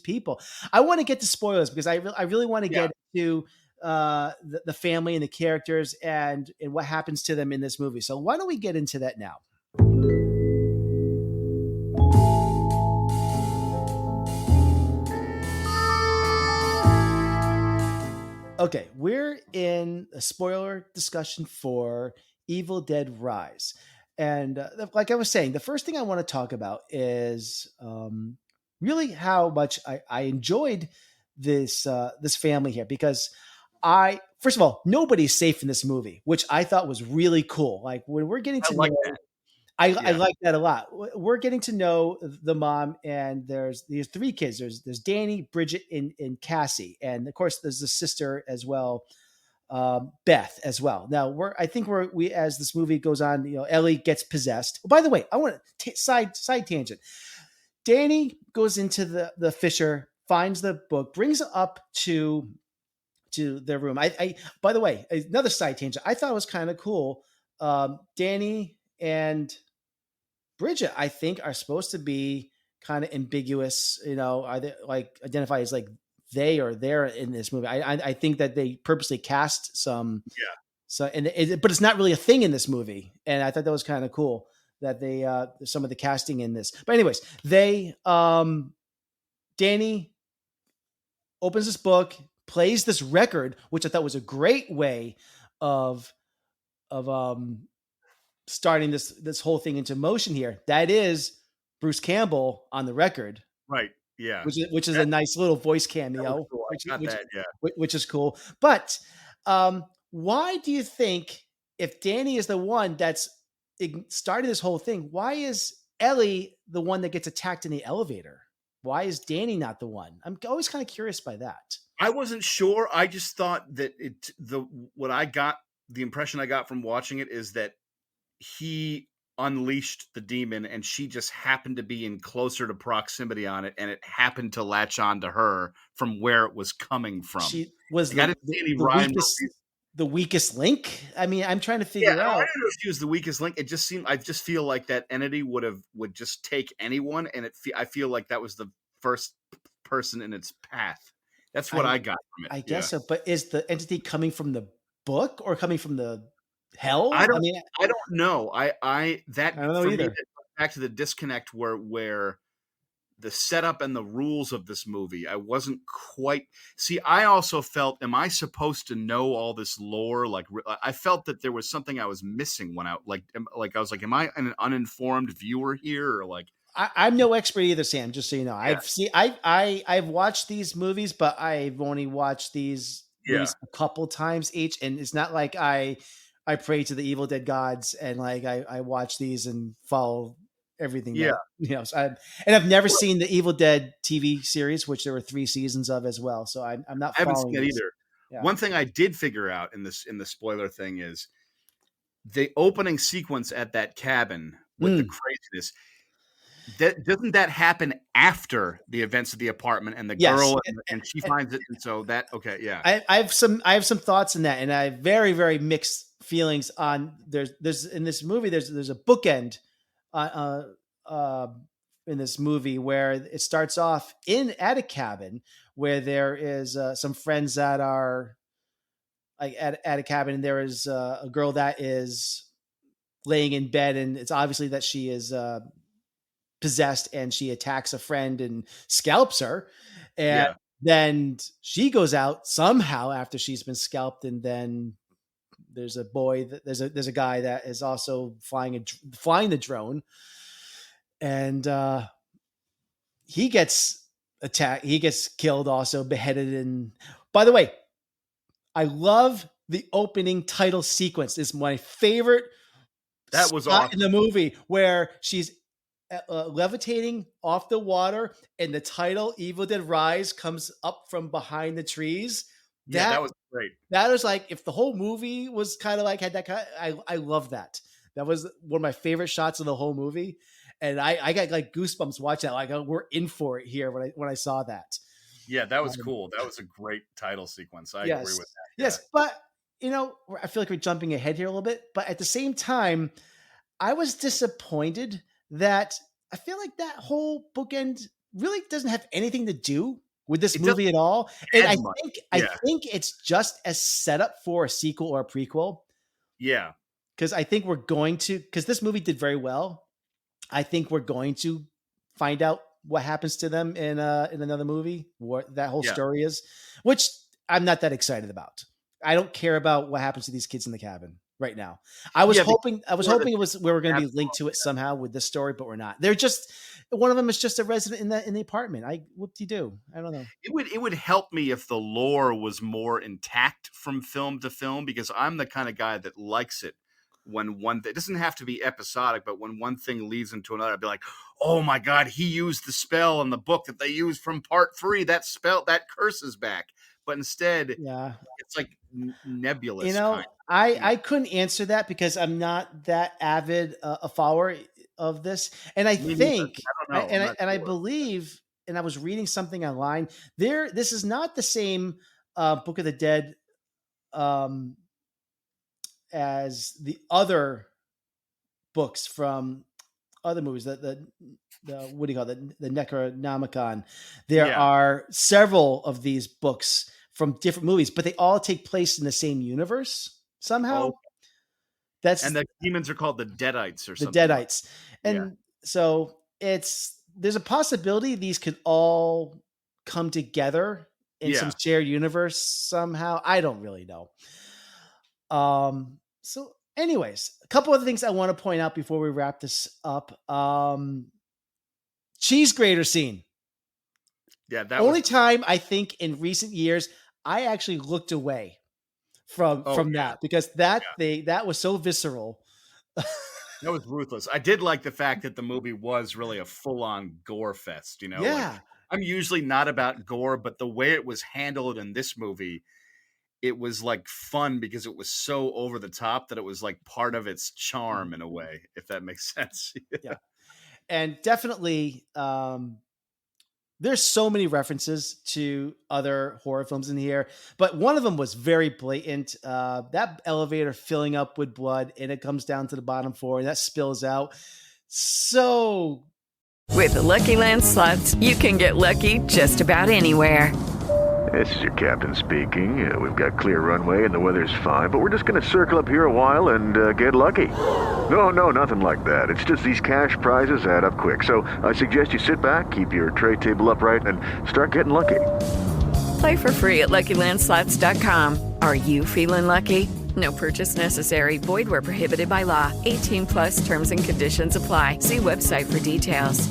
[SPEAKER 6] people. I want to get to spoilers because I really want to get to the family and the characters and what happens to them in this movie. So why don't we get into that now? Okay, we're in a spoiler discussion for Evil Dead Rise. And like I was saying, the first thing I want to talk about is really how much I enjoyed this family here, because first of all, nobody's safe in this movie, which I thought was really cool. Like when we're getting to know,
[SPEAKER 7] that.
[SPEAKER 6] I like that a lot. We're getting to know the mom, and there's these three kids. There's Danny, Bridget, and Cassie, and of course there's the sister as well, Beth as well. Now I think we as this movie goes on, Ellie gets possessed. Oh, by the way, I want to side tangent. Danny goes into the Fisher, finds the book, brings it up to their room. By the way, another side tangent. I thought it was kind of cool. Danny and Bridget, I think, are supposed to be kind of ambiguous. Are they like identify as like they or they're in this movie? I think that they purposely cast some.
[SPEAKER 7] Yeah.
[SPEAKER 6] So but it's not really a thing in this movie, and I thought that was kind of cool that they some of the casting in this. But anyways, Danny opens this book, plays this record, which I thought was a great way of starting this whole thing into motion here. That is Bruce Campbell on the record.
[SPEAKER 7] Right. Yeah.
[SPEAKER 6] Which is a nice little voice cameo,
[SPEAKER 7] cool.
[SPEAKER 6] which is cool. But why do you think, if Danny is the one that's starting this whole thing, why is Ellie the one that gets attacked in the elevator? Why is Danny not the one? I'm always kind of curious by that.
[SPEAKER 7] I wasn't sure. I just thought that the impression I got from watching it is that he unleashed the demon and she just happened to be in closer to proximity on it, and it happened to latch on to her from where it was coming from.
[SPEAKER 6] She was
[SPEAKER 7] the
[SPEAKER 6] weakest link. I mean, I'm trying to figure out.
[SPEAKER 7] I don't know if she was the weakest link. It just seemed, I just feel like that entity would just take anyone, and I feel like that was the first person in its path. That's what I got from it.
[SPEAKER 6] I guess so. But is the entity coming from the book or coming from the hell?
[SPEAKER 7] I don't know. I don't know
[SPEAKER 6] either.
[SPEAKER 7] Back to the disconnect where the setup and the rules of this movie, I wasn't quite. See, I also felt, am I supposed to know all this lore? Like, I felt that there was something I was missing when I I was like, am I an uninformed viewer here, or like?
[SPEAKER 6] I'm no expert either, Sam. Just so you know, I've watched these movies, but I've only watched these movies a couple times each, and it's not like I pray to the Evil Dead gods and like I watch these and follow everything. So I've never seen the Evil Dead TV series, which there were 3 seasons of as well. So I'm not.
[SPEAKER 7] I haven't seen it either.
[SPEAKER 6] Yeah.
[SPEAKER 7] One thing I did figure out in the spoiler thing is the opening sequence at that cabin with the craziness. Doesn't that happen after the events of the apartment and the girl and she finds it, and so that
[SPEAKER 6] I have some thoughts in that, and I have very, very mixed feelings on there's in this movie there's a bookend in this movie where it starts off at a cabin where there is some friends that are like at a cabin, and there is a girl that is laying in bed, and it's obviously that she is possessed, and she attacks a friend and scalps her, and then she goes out somehow after she's been scalped, and then there's a boy there's a guy that is also flying the drone, and he gets attacked, he gets killed, also beheaded. And by the way, I love the opening title sequence. It's my favorite.
[SPEAKER 7] That was awesome
[SPEAKER 6] in the movie, where she's levitating off the water, and the title "Evil Dead Rise" comes up from behind the trees.
[SPEAKER 7] That was great.
[SPEAKER 6] That was like, if the whole movie was kind of like had that kind of, I love that. That was one of my favorite shots of the whole movie, and I got like goosebumps watching that. Like, we're in for it here when I saw that.
[SPEAKER 7] Yeah, that was cool. That was a great title sequence. I agree with that.
[SPEAKER 6] Yes, but I feel like we're jumping ahead here a little bit, but at the same time, I was disappointed that I feel like that whole bookend really doesn't have anything to do with this movie at all. And I think it's just a setup for a sequel or a prequel.
[SPEAKER 7] Yeah.
[SPEAKER 6] Because I think because this movie did very well. I think we're going to find out what happens to them in another movie, what that whole story is, which I'm not that excited about. I don't care about what happens to these kids in the cabin. right now. I was
[SPEAKER 7] Yeah,
[SPEAKER 6] hoping
[SPEAKER 7] before the
[SPEAKER 6] it was we were going to be linked to it somehow with this story, but we're not. They're just one of them is just a resident in the apartment. Whoop-de-doo. I don't know.
[SPEAKER 7] It would help me if the lore was more intact from film to film, because I'm the kind of guy that likes it when one thing, it doesn't have to be episodic, but when one thing leads into another, I'd be like, oh my God, he used the spell in the book that they used from part 3. That spell, that curse is back. But instead,
[SPEAKER 6] Yeah.
[SPEAKER 7] it's like nebulous.
[SPEAKER 6] You know,
[SPEAKER 7] kind of.
[SPEAKER 6] I couldn't answer that because I'm not that avid a follower of this, and I
[SPEAKER 7] Me neither.
[SPEAKER 6] think,
[SPEAKER 7] I don't know. I'm not
[SPEAKER 6] I
[SPEAKER 7] sure.
[SPEAKER 6] believe, and I was reading something online. This is not the same Book of the Dead um, as the other books from other movies. The what do you call it? The Necronomicon. There
[SPEAKER 7] Yeah.
[SPEAKER 6] are several of these books from different movies, but they all take place in the same universe somehow.
[SPEAKER 7] Oh,
[SPEAKER 6] That's
[SPEAKER 7] and the demons are called the Deadites or
[SPEAKER 6] the
[SPEAKER 7] something. like
[SPEAKER 6] Deadites.
[SPEAKER 7] Yeah.
[SPEAKER 6] And so there's a possibility these could all come together in some
[SPEAKER 7] Yeah.
[SPEAKER 6] shared universe somehow. I don't really know. So anyways, a couple of things I want to point out before we wrap this up. Cheese grater scene.
[SPEAKER 7] Yeah, that
[SPEAKER 6] Only
[SPEAKER 7] was
[SPEAKER 6] time I think in recent years I actually looked away from that because that was so visceral.
[SPEAKER 7] that was ruthless. I did like the fact that the movie was really a full-on gore fest, Like,
[SPEAKER 6] Yeah.
[SPEAKER 7] I'm usually not about gore, but the way it was handled in this movie, it was like fun because it was so over the top that it was like part of its charm in a way, if that makes sense.
[SPEAKER 6] Yeah. And definitely there's so many references to other horror films in here, but one of them was very blatant. That elevator filling up with blood and it comes down to the bottom floor and that spills out. So
[SPEAKER 8] With the Lucky Land Slots, you can get lucky just about anywhere.
[SPEAKER 3] This is your captain speaking. We've got clear runway and the weather's fine, but we're just going to circle up here a while and get lucky. No, nothing like that. It's just these cash prizes add up quick. So I suggest you sit back, keep your tray table upright, and start getting lucky.
[SPEAKER 8] Play for free at LuckyLandSlots.com. Are you feeling lucky? No purchase necessary. Void where prohibited by law. 18+ terms and conditions apply. See website for details.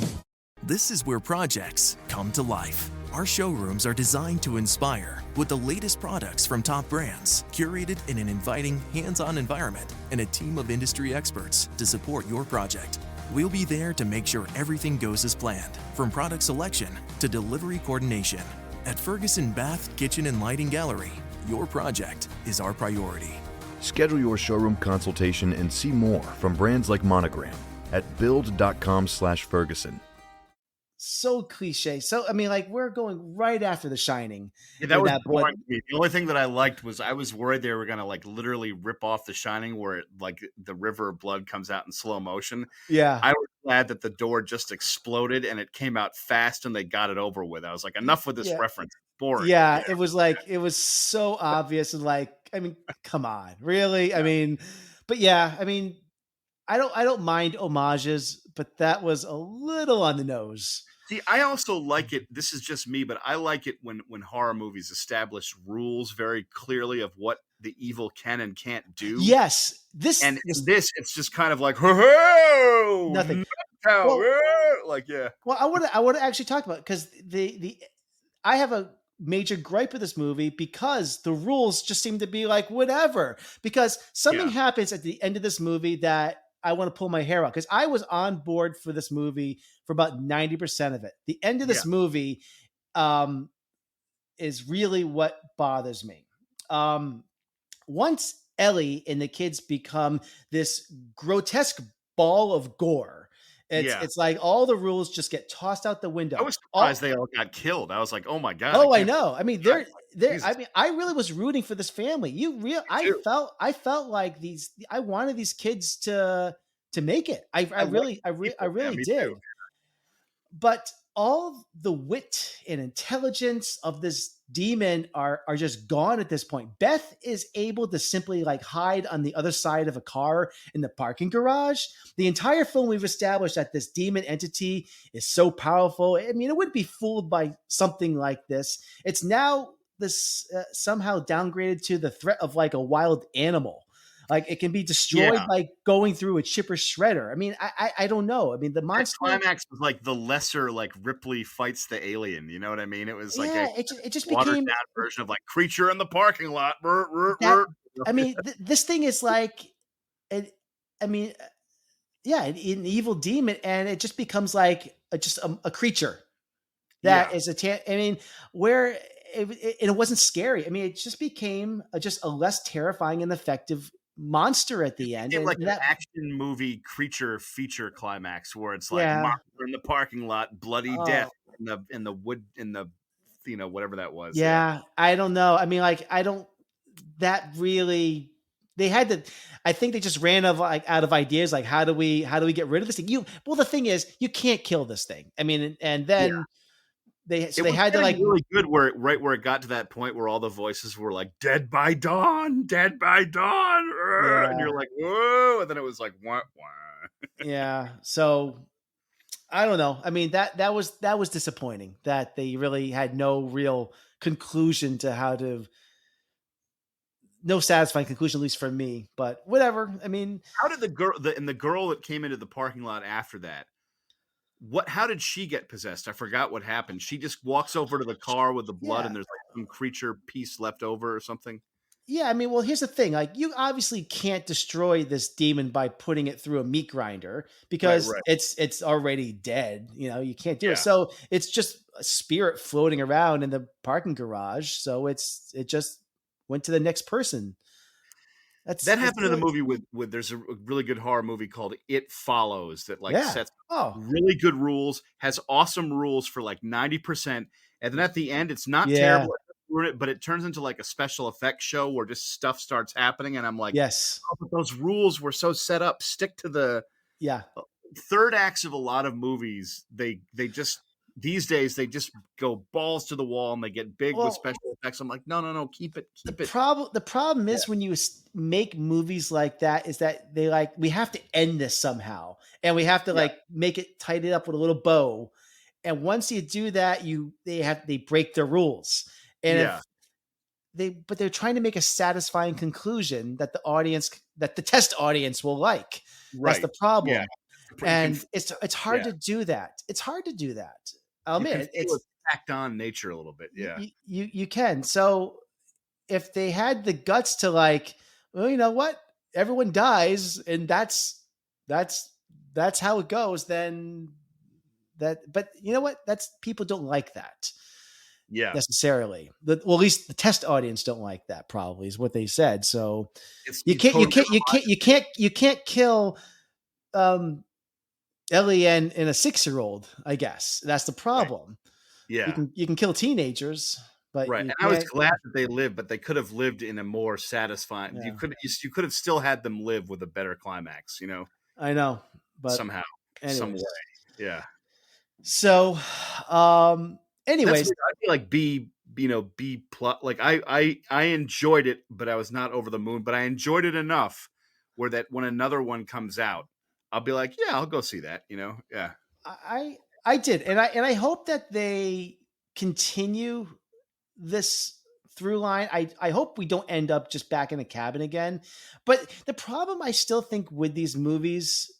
[SPEAKER 16] This is where projects come to life. Our showrooms are designed to inspire with the latest products from top brands, curated in an inviting, hands-on environment, and a team of industry experts to support your project. We'll be there to make sure everything goes as planned, from product selection to delivery coordination. At Ferguson Bath, Kitchen and Lighting Gallery, your project is our priority.
[SPEAKER 17] Schedule your showroom consultation and see more from brands like Monogram at build.com/Ferguson.
[SPEAKER 6] So cliche. So I mean, like we're going right after The Shining.
[SPEAKER 7] Yeah, that was
[SPEAKER 6] blood.
[SPEAKER 7] boring to me. The only thing that I liked was I was worried they were going to like literally rip off The Shining where like the river of blood comes out in slow motion.
[SPEAKER 6] Yeah.
[SPEAKER 7] I was glad that the door just exploded and it came out fast and they got it over with. I was like, enough with this reference. Boring.
[SPEAKER 6] Yeah, it was like it was so obvious and like, I mean, come on, really? I mean, but yeah, I mean, I don't mind homages, but that was a little on the nose.
[SPEAKER 7] See, I also like it. This is just me, but I like it when horror movies establish rules very clearly of what the evil can and can't do.
[SPEAKER 6] Yes,
[SPEAKER 7] this it's just kind of like ho
[SPEAKER 6] nothing.
[SPEAKER 7] Well, like yeah.
[SPEAKER 6] Well, I would actually talk about it because I have a major gripe with this movie because the rules just seem to be like whatever. Because something happens at the end of this movie that I want to pull my hair out because I was on board for this movie for about 90% of it. The end of this movie is really what bothers me. Once Ellie and the kids become this grotesque ball of gore, it's like all the rules just get tossed out the window.
[SPEAKER 7] I was surprised they all got killed. I was like, oh my God.
[SPEAKER 6] Oh, I know. I mean, they're I mean, I really was rooting for this family. I felt like I wanted these kids to make it. I really did.
[SPEAKER 7] Too.
[SPEAKER 6] But all the wit and intelligence of this demon are just gone at this point. Beth is able to simply like hide on the other side of a car in the parking garage. The entire film we've established that this demon entity is so powerful. I mean, it would be fooled by something like this. It's now this somehow downgraded to the threat of like a wild animal. Like it can be destroyed
[SPEAKER 7] Yeah.
[SPEAKER 6] by going through a chipper shredder. I mean, I don't know. I mean, the
[SPEAKER 7] That
[SPEAKER 6] monster.
[SPEAKER 7] climax was like the lesser, like Ripley fights the alien. You know what I mean? It was like a
[SPEAKER 6] Yeah, it just
[SPEAKER 7] watered
[SPEAKER 6] became
[SPEAKER 7] down version of like creature in the parking lot.
[SPEAKER 6] that. I mean, this thing is like, it, I mean, yeah, an evil demon, and it just becomes like just a creature that
[SPEAKER 7] Yeah.
[SPEAKER 6] is I mean, where and it wasn't scary. I mean, it just became just a less terrifying and effective monster at the end,
[SPEAKER 7] Became like
[SPEAKER 6] and
[SPEAKER 7] an
[SPEAKER 6] that
[SPEAKER 7] action movie creature feature climax where it's like
[SPEAKER 6] yeah.
[SPEAKER 7] monster in the parking lot, bloody death
[SPEAKER 6] Oh
[SPEAKER 7] in the wood in the whatever that was. Yeah.
[SPEAKER 6] yeah, I don't know. I mean, like I don't. That really they had to. I think they just ran out of ideas. Like how do we get rid of this thing? Well, the thing is, you can't kill this thing. I mean, and
[SPEAKER 7] Yeah.
[SPEAKER 6] then
[SPEAKER 7] It
[SPEAKER 6] they
[SPEAKER 7] was
[SPEAKER 6] had to
[SPEAKER 7] getting
[SPEAKER 6] like
[SPEAKER 7] really good where it got to that point where all the voices were like dead by dawn, dead by dawn, and
[SPEAKER 6] yeah.
[SPEAKER 7] you're like, whoa, and then it was like wah, wah.
[SPEAKER 6] Yeah. So I don't know. I mean that was disappointing that they really had no real conclusion to how to no satisfying conclusion, at least for me. But whatever. I mean,
[SPEAKER 7] How did the girl that came into the parking lot after that? How did she get possessed? I forgot what happened. She just walks over to the car with the blood,
[SPEAKER 6] yeah.
[SPEAKER 7] and there's like some creature piece left over or something.
[SPEAKER 6] Yeah, I mean, well, here's the thing. Like, you obviously can't destroy this demon by putting it through a meat grinder
[SPEAKER 7] Right,
[SPEAKER 6] because
[SPEAKER 7] right.
[SPEAKER 6] it's already dead. You know, you can't do it.
[SPEAKER 7] Yeah.
[SPEAKER 6] So it's just a spirit floating around in the parking garage. So it just went to the next person.
[SPEAKER 7] That
[SPEAKER 6] That's
[SPEAKER 7] happened in the
[SPEAKER 6] really,
[SPEAKER 7] movie with there's a really good horror movie called It Follows that like
[SPEAKER 6] yeah.
[SPEAKER 7] sets
[SPEAKER 6] Oh,
[SPEAKER 7] really good rules, has awesome rules for like 90%, and then at the end it's not
[SPEAKER 6] yeah.
[SPEAKER 7] terrible, but it turns into like a special effects show where just stuff starts happening, and I'm like,
[SPEAKER 6] Yes.
[SPEAKER 7] oh, but those rules were so set up. Stick to the
[SPEAKER 6] Yeah.
[SPEAKER 7] third acts of a lot of movies. They just these days they just go balls to the wall and they get big with
[SPEAKER 6] Well,
[SPEAKER 7] special effects. I'm like, no, keep it.
[SPEAKER 6] the problem is when you make movies like that is that they like we have to end this somehow and we have to
[SPEAKER 7] Yeah.
[SPEAKER 6] like make it tied it up with a little bow, and once you do that they break their rules, and
[SPEAKER 7] Yeah.
[SPEAKER 6] if they're trying to make a satisfying conclusion that the test audience will like. That's
[SPEAKER 7] Right.
[SPEAKER 6] the problem.
[SPEAKER 7] Yeah.
[SPEAKER 6] And it's hard
[SPEAKER 7] Yeah.
[SPEAKER 6] to do that. It's hard to do that. I'll
[SPEAKER 7] You can
[SPEAKER 6] admit
[SPEAKER 7] feel its tacked on nature a little bit. Yeah.
[SPEAKER 6] you can. So if they had the guts to like, well, you know what, everyone dies, and that's how it goes, then but you know what, that's people don't like that
[SPEAKER 7] Yeah.
[SPEAKER 6] necessarily. Well, at least the test audience don't like that, probably is what they said. So
[SPEAKER 7] It's
[SPEAKER 6] you can't
[SPEAKER 7] totally
[SPEAKER 6] you can't kill Ellie and a 6-year-old. I guess that's the problem.
[SPEAKER 7] Yeah.
[SPEAKER 6] You can kill teenagers, but
[SPEAKER 7] Right.
[SPEAKER 6] you
[SPEAKER 7] And I was
[SPEAKER 6] can't.
[SPEAKER 7] glad that they lived, but they could have lived in a more satisfying.
[SPEAKER 6] Yeah.
[SPEAKER 7] You could have still had them live with a better climax, you know,
[SPEAKER 6] I know, but
[SPEAKER 7] somehow, some
[SPEAKER 6] anyways.
[SPEAKER 7] way. Yeah.
[SPEAKER 6] So, anyways,
[SPEAKER 7] That's I feel like B plus. Like I enjoyed it, but I was not over the moon. But I enjoyed it enough where that when another one comes out, I'll be like, yeah, I'll go see that. You know, yeah.
[SPEAKER 6] I did, and I hope that they continue this through line. I hope we don't end up just back in the cabin again. But the problem I still think with these movies,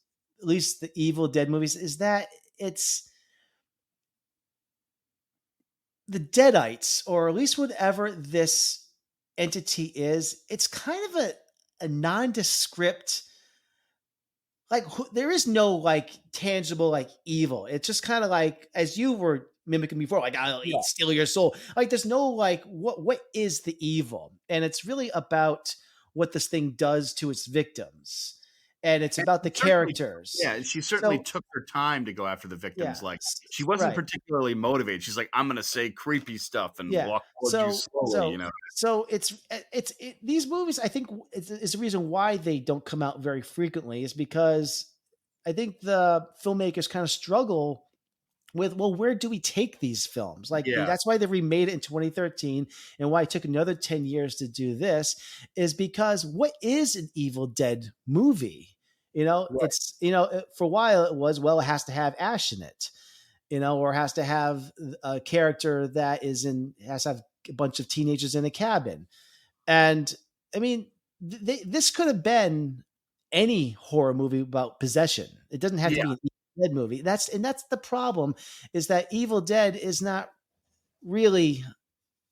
[SPEAKER 6] at least the Evil Dead movies, is that it's the Deadites, or at least whatever this entity is. It's kind of a nondescript. Like there is no like tangible like evil. It's just kind of like, as you were mimicking before, like I'll eat, steal your soul. Like there's no like what is the evil, and it's really about what this thing does to its victims, and it's about the characters.
[SPEAKER 7] Yeah, and she certainly
[SPEAKER 6] So-
[SPEAKER 7] took her time to go after the victims.
[SPEAKER 6] Yeah,
[SPEAKER 7] Like she wasn't
[SPEAKER 6] right.
[SPEAKER 7] particularly motivated. She's like, I'm going to say creepy stuff and
[SPEAKER 6] Yeah.
[SPEAKER 7] walk towards you slowly. You know,
[SPEAKER 6] So these movies, I think, is the reason why they don't come out very frequently, is because I think the filmmakers kind of struggle with, well, where do we take these films? Like
[SPEAKER 7] Yeah.
[SPEAKER 6] that's why they remade it in 2013, and why it took another 10 years to do this is because what is an Evil Dead movie? You know,
[SPEAKER 7] Right.
[SPEAKER 6] it's, you know, for a while it was, well, it has to have Ash in it, you know, or has to have a character that has to have a bunch of teenagers in a cabin. And I mean, this could have been any horror movie about possession. It doesn't have to be an Evil Dead movie. That's the problem, is that Evil Dead is not really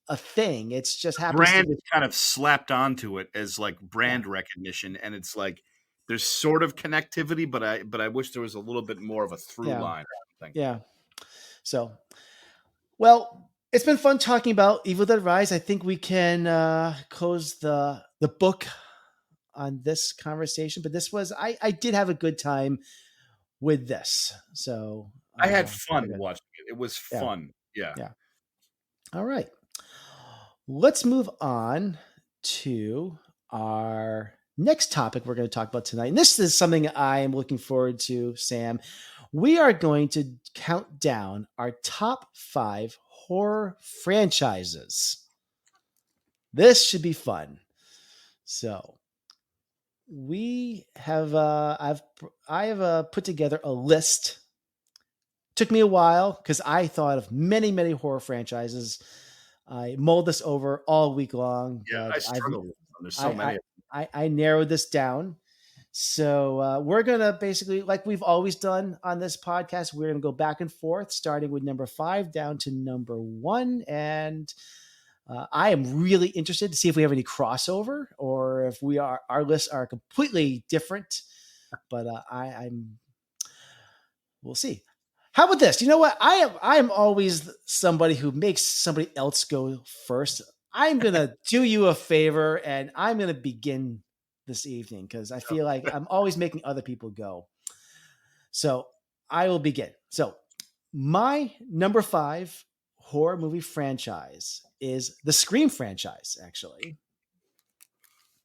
[SPEAKER 6] a thing. It's just happens to
[SPEAKER 7] Brand
[SPEAKER 6] be.
[SPEAKER 7] kind of slapped onto it as like brand recognition, and it's like there's sort of connectivity, but I wish there was a little bit more of a through
[SPEAKER 6] Yeah.
[SPEAKER 7] line or something.
[SPEAKER 6] Yeah. So, well, it's been fun talking about Evil Dead Rise. I think we can close the book on this conversation, but I did have a good time with this. So
[SPEAKER 7] I had fun watching it. It was
[SPEAKER 6] Yeah.
[SPEAKER 7] fun. Yeah.
[SPEAKER 6] Yeah. All right. Let's move on to our next topic we're going to talk about tonight. And this is something I am looking forward to, Sam. We are going to count down our top 5 horror franchises. This should be fun. So we have I have put together a list. Took me a while because I thought of many horror franchises. I mulled this over all week long.
[SPEAKER 7] Yeah,
[SPEAKER 6] but
[SPEAKER 7] I struggled with them. There's so many.
[SPEAKER 6] I narrowed this down. So we're going to basically, like we've always done on this podcast, we're going to go back and forth, starting with number 5 down to number 1. And I am really interested to see if we have any crossover or if our lists are completely different. But we'll see. How about this? You know what? I am always somebody who makes somebody else go first. I'm going to do you a favor and I'm going to begin this evening because I feel like I'm always making other people go. So I will begin. So my number 5 horror movie franchise is the Scream franchise, actually.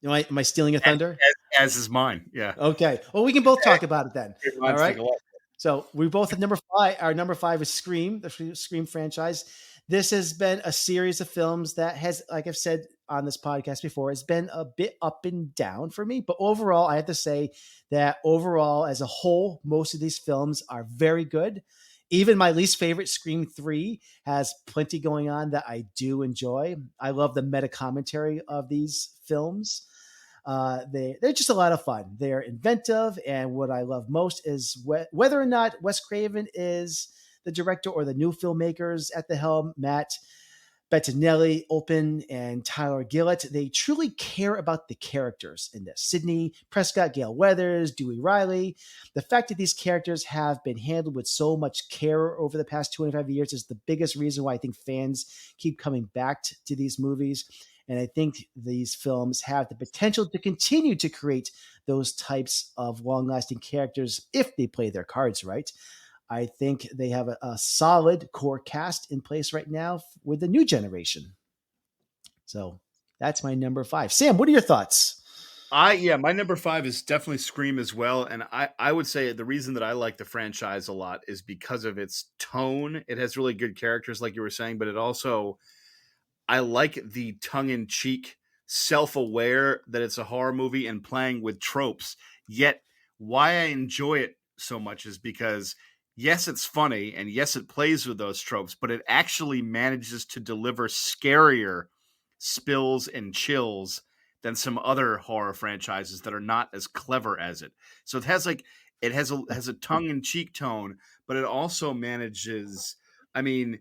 [SPEAKER 6] Am I stealing a thunder?
[SPEAKER 7] As is mine. Yeah.
[SPEAKER 6] Okay. Well, we can both talk about it then. All right.
[SPEAKER 7] Take a look.
[SPEAKER 6] So we both have number 5. Our number 5 is Scream, the Scream franchise. This has been a series of films that has, like I've said on this podcast before, has been a bit up and down for me. But overall, I have to say that overall, as a whole, most of these films are very good. Even my least favorite, Scream 3, has plenty going on that I do enjoy. I love the meta commentary of these films. They're just a lot of fun. They're inventive, and what I love most is whether or not Wes Craven is the director or the new filmmakers at the helm, Matt Bettinelli, Open, and Tyler Gillett. They truly care about the characters in this. Sidney Prescott, Gail Weathers, Dewey Riley. The fact that these characters have been handled with so much care over the past 25 years is the biggest reason why I think fans keep coming back to these movies. And I think these films have the potential to continue to create those types of long-lasting characters if they play their cards right. I think they have a solid core cast in place right now with the new generation. So that's my number 5. Sam, what are your thoughts?
[SPEAKER 7] My number 5 is definitely Scream as well. And I would say the reason that I like the franchise a lot is because of its tone. It has really good characters, like you were saying, but it also, I like the tongue-in-cheek, self-aware that it's a horror movie and playing with tropes. Yet why I enjoy it so much is because, yes, it's funny, and yes, it plays with those tropes, but it actually manages to deliver scarier spills and chills than some other horror franchises that are not as clever as it. So it has a tongue-in-cheek tone, but it also manages, I mean,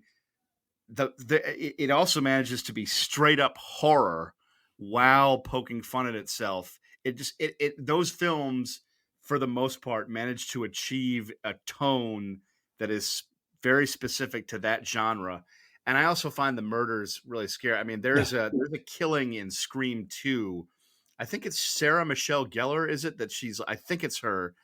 [SPEAKER 7] it also manages to be straight up horror while poking fun at itself. Those films, for the most part, manage to achieve a tone that is very specific to that genre. And I also find the murders really scary. I mean, there's a killing in Scream 2. I think it's Sarah Michelle Gellar, is it? I think it's her.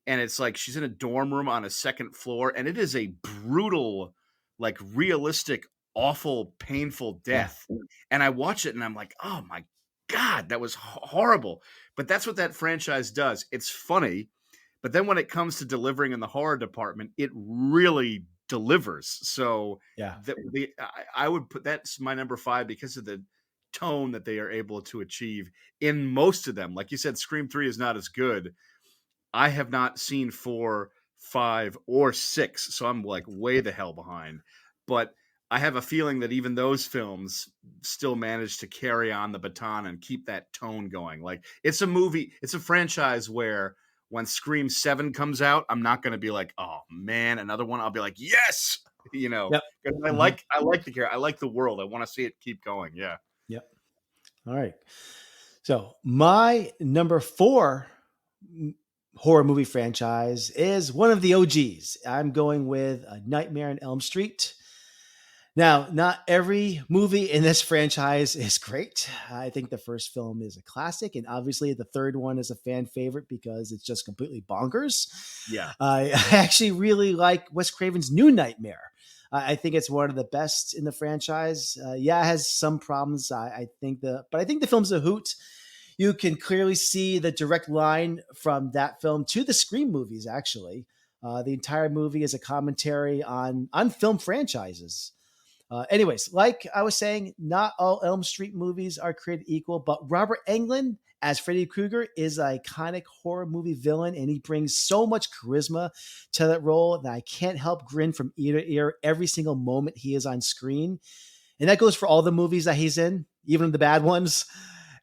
[SPEAKER 7] And it's like she's in a dorm room on a second floor, and it is a brutal, like realistic, awful, painful death. Yeah. And I watch it and I'm like, oh my God, that was horrible. But that's what that franchise does. It's funny, but then when it comes to delivering in the horror department, it really delivers. So
[SPEAKER 6] yeah,
[SPEAKER 7] I would put that's my number 5 because of the tone that they are able to achieve in most of them. Like you said, Scream 3 is not as good. I have not seen 4, 5, or 6, so I'm like way the hell behind. But I have a feeling that even those films still manage to carry on the baton and keep that tone going. Like, it's a franchise where when Scream 7 comes out, I'm not going to be like, oh man, another one. I'll be like, yes,
[SPEAKER 6] Yep.
[SPEAKER 7] 'cause I like the character. I like the world. I want to see it keep going. Yeah.
[SPEAKER 6] Yep. All right. So my number 4 horror movie franchise is one of the OGs. I'm going with A Nightmare on Elm Street. Now, not every movie in this franchise is great. I think the first film is a classic, and obviously the third one is a fan favorite because it's just completely bonkers.
[SPEAKER 7] Yeah.
[SPEAKER 6] I actually really like Wes Craven's New Nightmare. I think it's one of the best in the franchise. Yeah, it has some problems. I think the film's a hoot. You can clearly see the direct line from that film to the Scream movies. Actually, the entire movie is a commentary on film franchises. Anyways, like I was saying, not all Elm Street movies are created equal, but Robert Englund as Freddy Krueger is an iconic horror movie villain, and he brings so much charisma to that role that I can't help grin from ear to ear every single moment he is on screen. And that goes for all the movies that he's in, even the bad ones.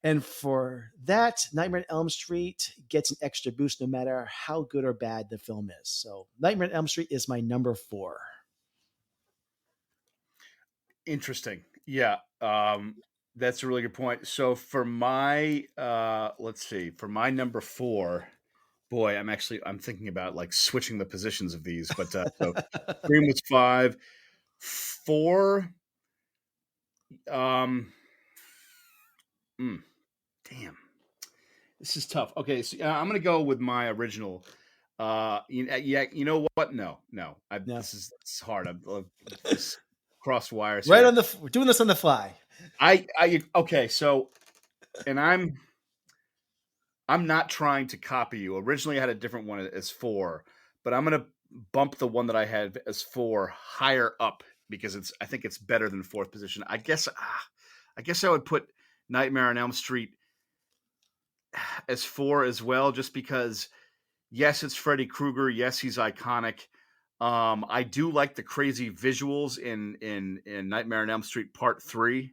[SPEAKER 6] And for that, Nightmare on Elm Street gets an extra boost no matter how good or bad the film is. So Nightmare on Elm Street is my number 4.
[SPEAKER 7] Interesting. Yeah. That's a really good point. So for my let's see, for my number 4, boy, I'm thinking about like switching the positions of these, but so Scream was 5. 4 damn. This is tough. Okay, so I'm going to go with my original. You know what? No. This is hard. I'm just cross wires.
[SPEAKER 6] Right
[SPEAKER 7] here.
[SPEAKER 6] we're doing this on the fly.
[SPEAKER 7] Okay. So, and I'm not trying to copy you. Originally, I had a different one as 4, but I'm going to bump the one that I had as 4 higher up because I think it's better than 4th position. I guess I would put Nightmare on Elm Street as 4 as well, just because, yes, it's Freddy Krueger. Yes, he's iconic. I do like the crazy visuals in Nightmare on Elm Street Part 3.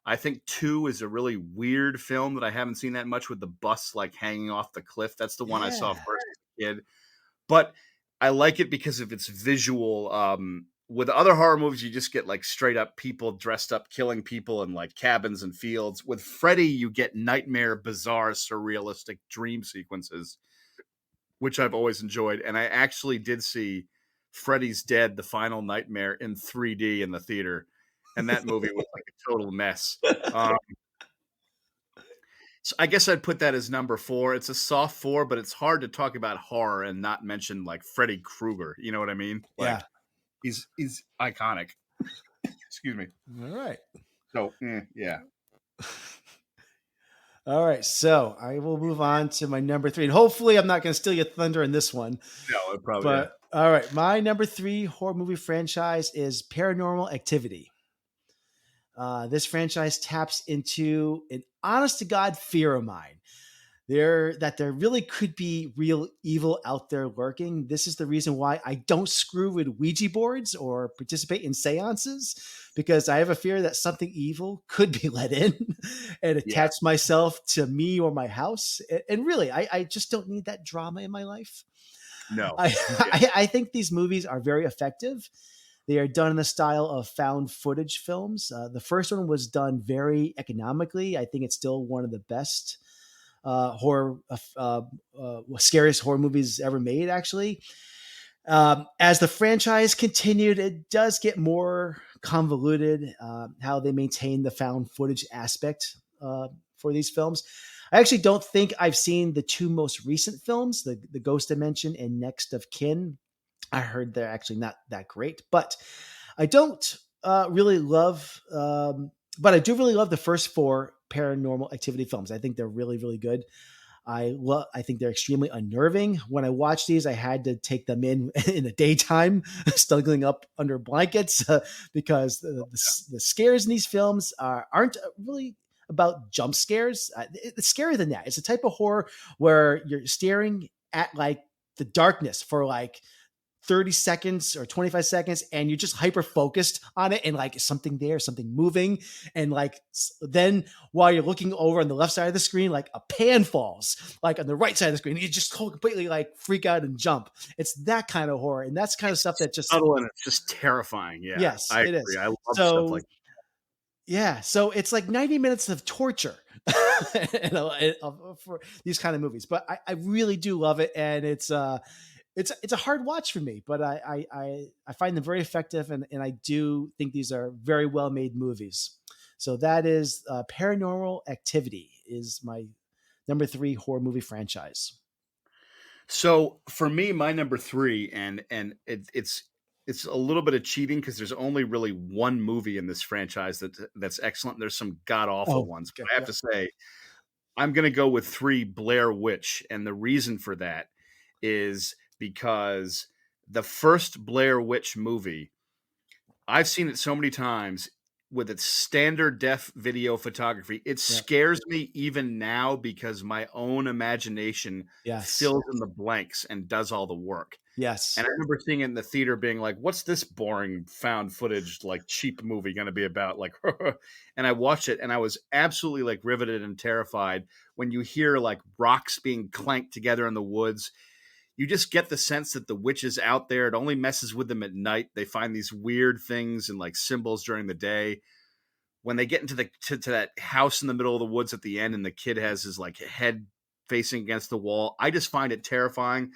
[SPEAKER 7] I think 2 is a really weird film that I haven't seen that much, with the bus like hanging off the cliff. That's the one I saw first as a kid. But I like it because of its visual. With other horror movies, you just get like straight up people dressed up, killing people in like cabins and fields. With Freddy, you get nightmare, bizarre, surrealistic dream sequences, which I've always enjoyed. And I actually did see Freddy's Dead, The Final Nightmare in 3D in the theater. And that movie was like a total mess. So I guess I'd put that as number 4. It's a soft 4, but it's hard to talk about horror and not mention like Freddy Krueger. You know what I mean? Like,
[SPEAKER 6] yeah.
[SPEAKER 7] He's iconic. Excuse me.
[SPEAKER 6] All right.
[SPEAKER 7] So, yeah.
[SPEAKER 6] All right. So I will move on to my number 3. And hopefully I'm not going to steal your thunder in this one.
[SPEAKER 7] No, it probably.
[SPEAKER 6] But all right. My number 3 horror movie franchise is Paranormal Activity. This franchise taps into an honest to God fear of mine. There really could be real evil out there lurking. This is the reason why I don't screw with Ouija boards or participate in seances, because I have a fear that something evil could be let in and attach myself to me or my house. And really, I just don't need that drama in my life.
[SPEAKER 7] No.
[SPEAKER 6] I think these movies are very effective. They are done in the style of found footage films. The first one was done very economically. I think it's still one of the best scariest horror movies ever made, actually. As the franchise continued, it does get more convoluted, how they maintain the found footage aspect for these films. I actually don't think I've seen the 2 most recent films, the Ghost Dimension and Next of Kin. I heard they're actually not that great, but I don't really love, but I do really love the first 4 Paranormal Activity films. I think they're really, really good. I think they're extremely unnerving. When I watch these, I had to take them in the daytime, snuggling up under blankets, because the scares in these films aren't really about jump scares. It's scarier than that. It's a type of horror where you're staring at like the darkness for like 30 seconds or 25 seconds and you're just hyper focused on it and like something there, something moving. And like, then while you're looking over on the left side of the screen, like a pan falls like on the right side of the screen. You just completely like freak out and jump. It's that kind of horror. And that's kind of stuff that just,
[SPEAKER 7] subtle and it's just terrifying. Yeah.
[SPEAKER 6] yes,
[SPEAKER 7] I
[SPEAKER 6] it
[SPEAKER 7] agree.
[SPEAKER 6] is.
[SPEAKER 7] I love
[SPEAKER 6] So,
[SPEAKER 7] stuff like that.
[SPEAKER 6] yeah. So it's like 90 minutes of torture for these kind of movies, but I really do love it. And it's a hard watch for me, but I find them very effective, and I do think these are very well made movies. So that is Paranormal Activity is my number 3 horror movie franchise.
[SPEAKER 7] So for me, my number 3, and it's a little bit of cheating because there's only really one movie in this franchise that's excellent. There's some god awful ones, but I have to say, I'm going to go with 3, Blair Witch, and the reason for that is because the first Blair Witch movie, I've seen it so many times with its standard def video photography. It scares me even now because my own imagination fills in the blanks and does all the work.
[SPEAKER 6] Yes.
[SPEAKER 7] And I remember seeing it in the theater being like, what's this boring found footage, like cheap movie going to be about? Like, and I watched it and I was absolutely like riveted and terrified when you hear like rocks being clanked together in the woods. You just get the sense that the witch is out there. It only messes with them at night. They find these weird things and like symbols during the day. When they get into to that house in the middle of the woods at the end and the kid has his like head facing against the wall, I just find it terrifying.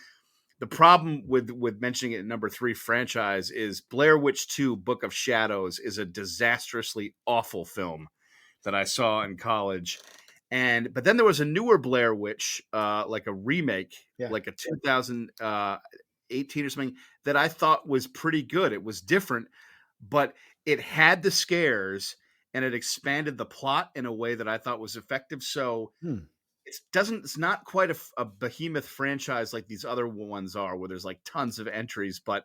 [SPEAKER 7] The problem with mentioning it in number 3 franchise is Blair Witch 2 Book of Shadows is a disastrously awful film that I saw in college. But then there was a newer Blair Witch, like a remake, like a 2018 or something, that I thought was pretty good. It was different, but it had the scares and it expanded the plot in a way that I thought was effective. So it's not quite a behemoth franchise like these other ones are, where there's like tons of entries. But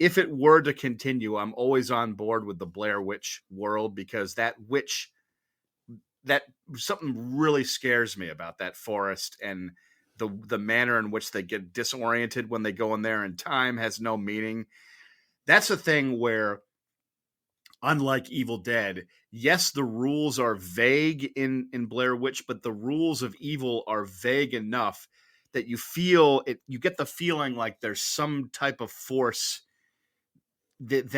[SPEAKER 7] if it were to continue, I'm always on board with the Blair Witch world, because that witch, that something really scares me about that forest and the manner in which they get disoriented when they go in there, and time has no meaning. That's a thing where, unlike Evil Dead, yes, the rules are vague in Blair Witch, but the rules of evil are vague enough that you feel it. You get the feeling like there's some type of force that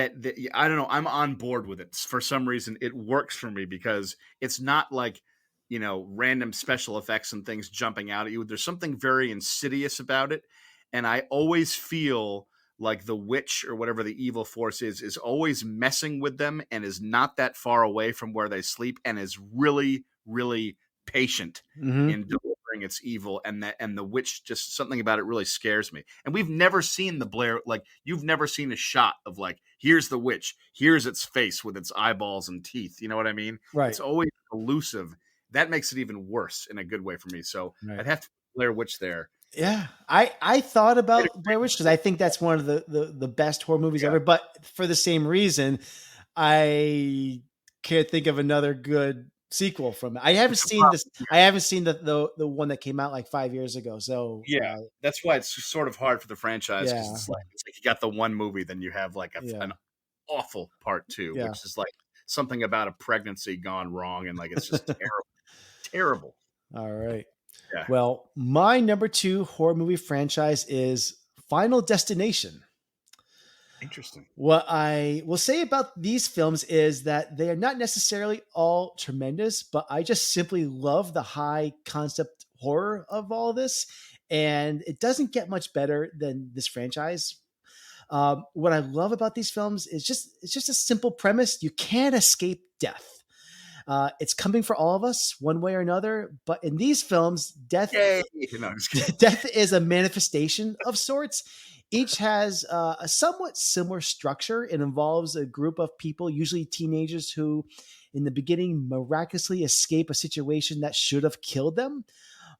[SPEAKER 7] I don't know. I'm on board with it for some reason. It works for me because it's not like, random special effects and things jumping out at you. There's something very insidious about it, and I always feel like the witch or whatever the evil force is always messing with them and is not that far away from where they sleep and is really, really patient in delivering its evil. And the witch, just something about it really scares me. And we've never seen the Blair, like you've never seen a shot of like, here's the witch, here's its face with its eyeballs and teeth. You know what I mean?
[SPEAKER 6] Right.
[SPEAKER 7] It's always elusive. That makes it even worse in a good way for me. So I'd have to put Blair Witch there.
[SPEAKER 6] Yeah, I thought about Blair Witch because I think that's one of the best horror movies ever. But for the same reason, I can't think of another good sequel from it. I haven't seen this. I haven't seen the one that came out like 5 years ago. So
[SPEAKER 7] that's why it's sort of hard for the franchise, because it's like you got the one movie, then you have like an awful part 2, which is like something about a pregnancy gone wrong, and like it's just terrible.
[SPEAKER 6] All right.
[SPEAKER 7] Yeah.
[SPEAKER 6] Well, my number 2 horror movie franchise is Final Destination.
[SPEAKER 7] Interesting.
[SPEAKER 6] What I will say about these films is that they are not necessarily all tremendous, but I just simply love the high concept horror of all this. And it doesn't get much better than this franchise. What I love about these films is it's just a simple premise. You can't escape death. It's coming for all of us one way or another. But in these films, death is a manifestation of sorts. Each has a somewhat similar structure. It involves a group of people, usually teenagers, who in the beginning miraculously escape a situation that should have killed them.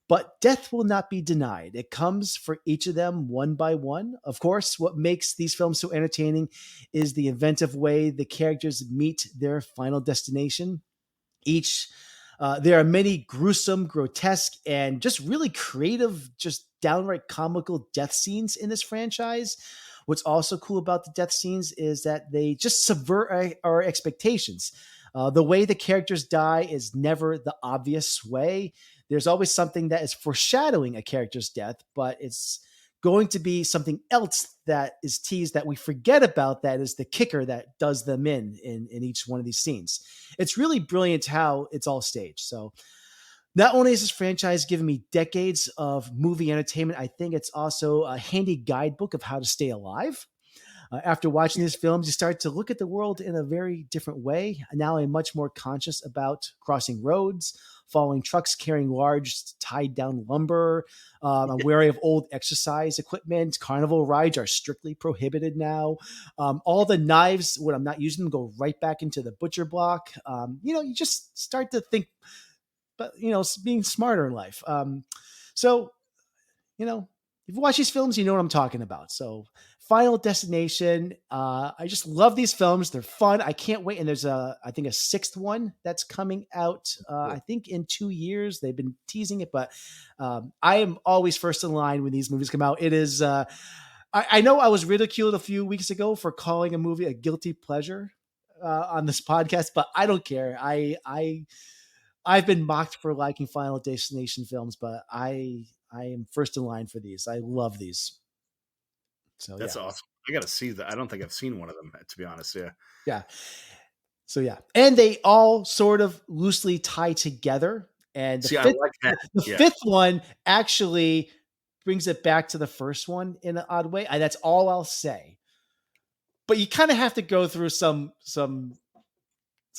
[SPEAKER 6] But death will not be denied. It comes for each of them one by one. Of course, what makes these films so entertaining is the inventive way the characters meet their final destination. There are many gruesome, grotesque, and just really creative, just downright comical death scenes in this franchise. What's also cool about the death scenes is that they just subvert our expectations. The way the characters die is never the obvious way. There's always something that is foreshadowing a character's death, but it's going to be something else that is teased that we forget about, that is the kicker that does them in each one of these scenes. It's really brilliant how it's all staged. So not only is this franchise giving me decades of movie entertainment, I think it's also a handy guidebook of how to stay alive. After watching these films, you start to look at the world in a very different way. Now I'm much more conscious about crossing roads, following trucks carrying large tied down lumber. I'm wary of old exercise equipment. Carnival rides are strictly prohibited now. All the knives, when I'm not using them, go right back into the butcher block. You just start to think, but being smarter in life. So, if you watch these films, you know what I'm talking about. So Final Destination, I just love these films. They're fun. I can't wait. And there's I think a sixth one that's coming out, I think in 2 years. They've been teasing it, but I am always first in line when these movies come out. It is, I know I was ridiculed a few weeks ago for calling a movie a guilty pleasure on this podcast, but I don't care. I've been mocked for liking Final Destination films, but I am first in line for these. I love these. So
[SPEAKER 7] That's awesome. I got to see that. I don't think I've seen one of them, to be honest. Yeah.
[SPEAKER 6] Yeah. So yeah. And they all sort of loosely tie together. And the
[SPEAKER 7] I like that.
[SPEAKER 6] Fifth one actually brings it back to the first one in an odd way. That's all I'll say. But you kind of have to go through some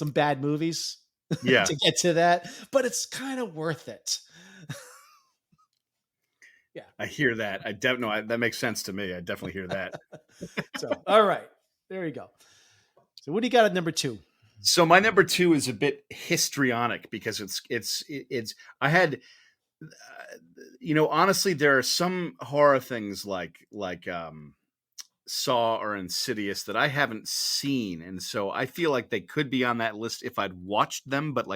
[SPEAKER 6] bad movies to get to that. But it's kind of worth it. Yeah,
[SPEAKER 7] I hear that. I don't know. That makes sense to me. I definitely hear that.
[SPEAKER 6] So, all right, there you go. So, what do you got at number 2?
[SPEAKER 7] So, my number 2 is a bit histrionic because it's. I had, honestly, there are some horror things like Saw or Insidious that I haven't seen, and so I feel like they could be on that list if I'd watched them, but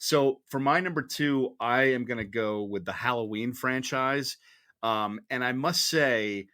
[SPEAKER 7] So for my number 2, I am going to go with the Halloween franchise. And I must say,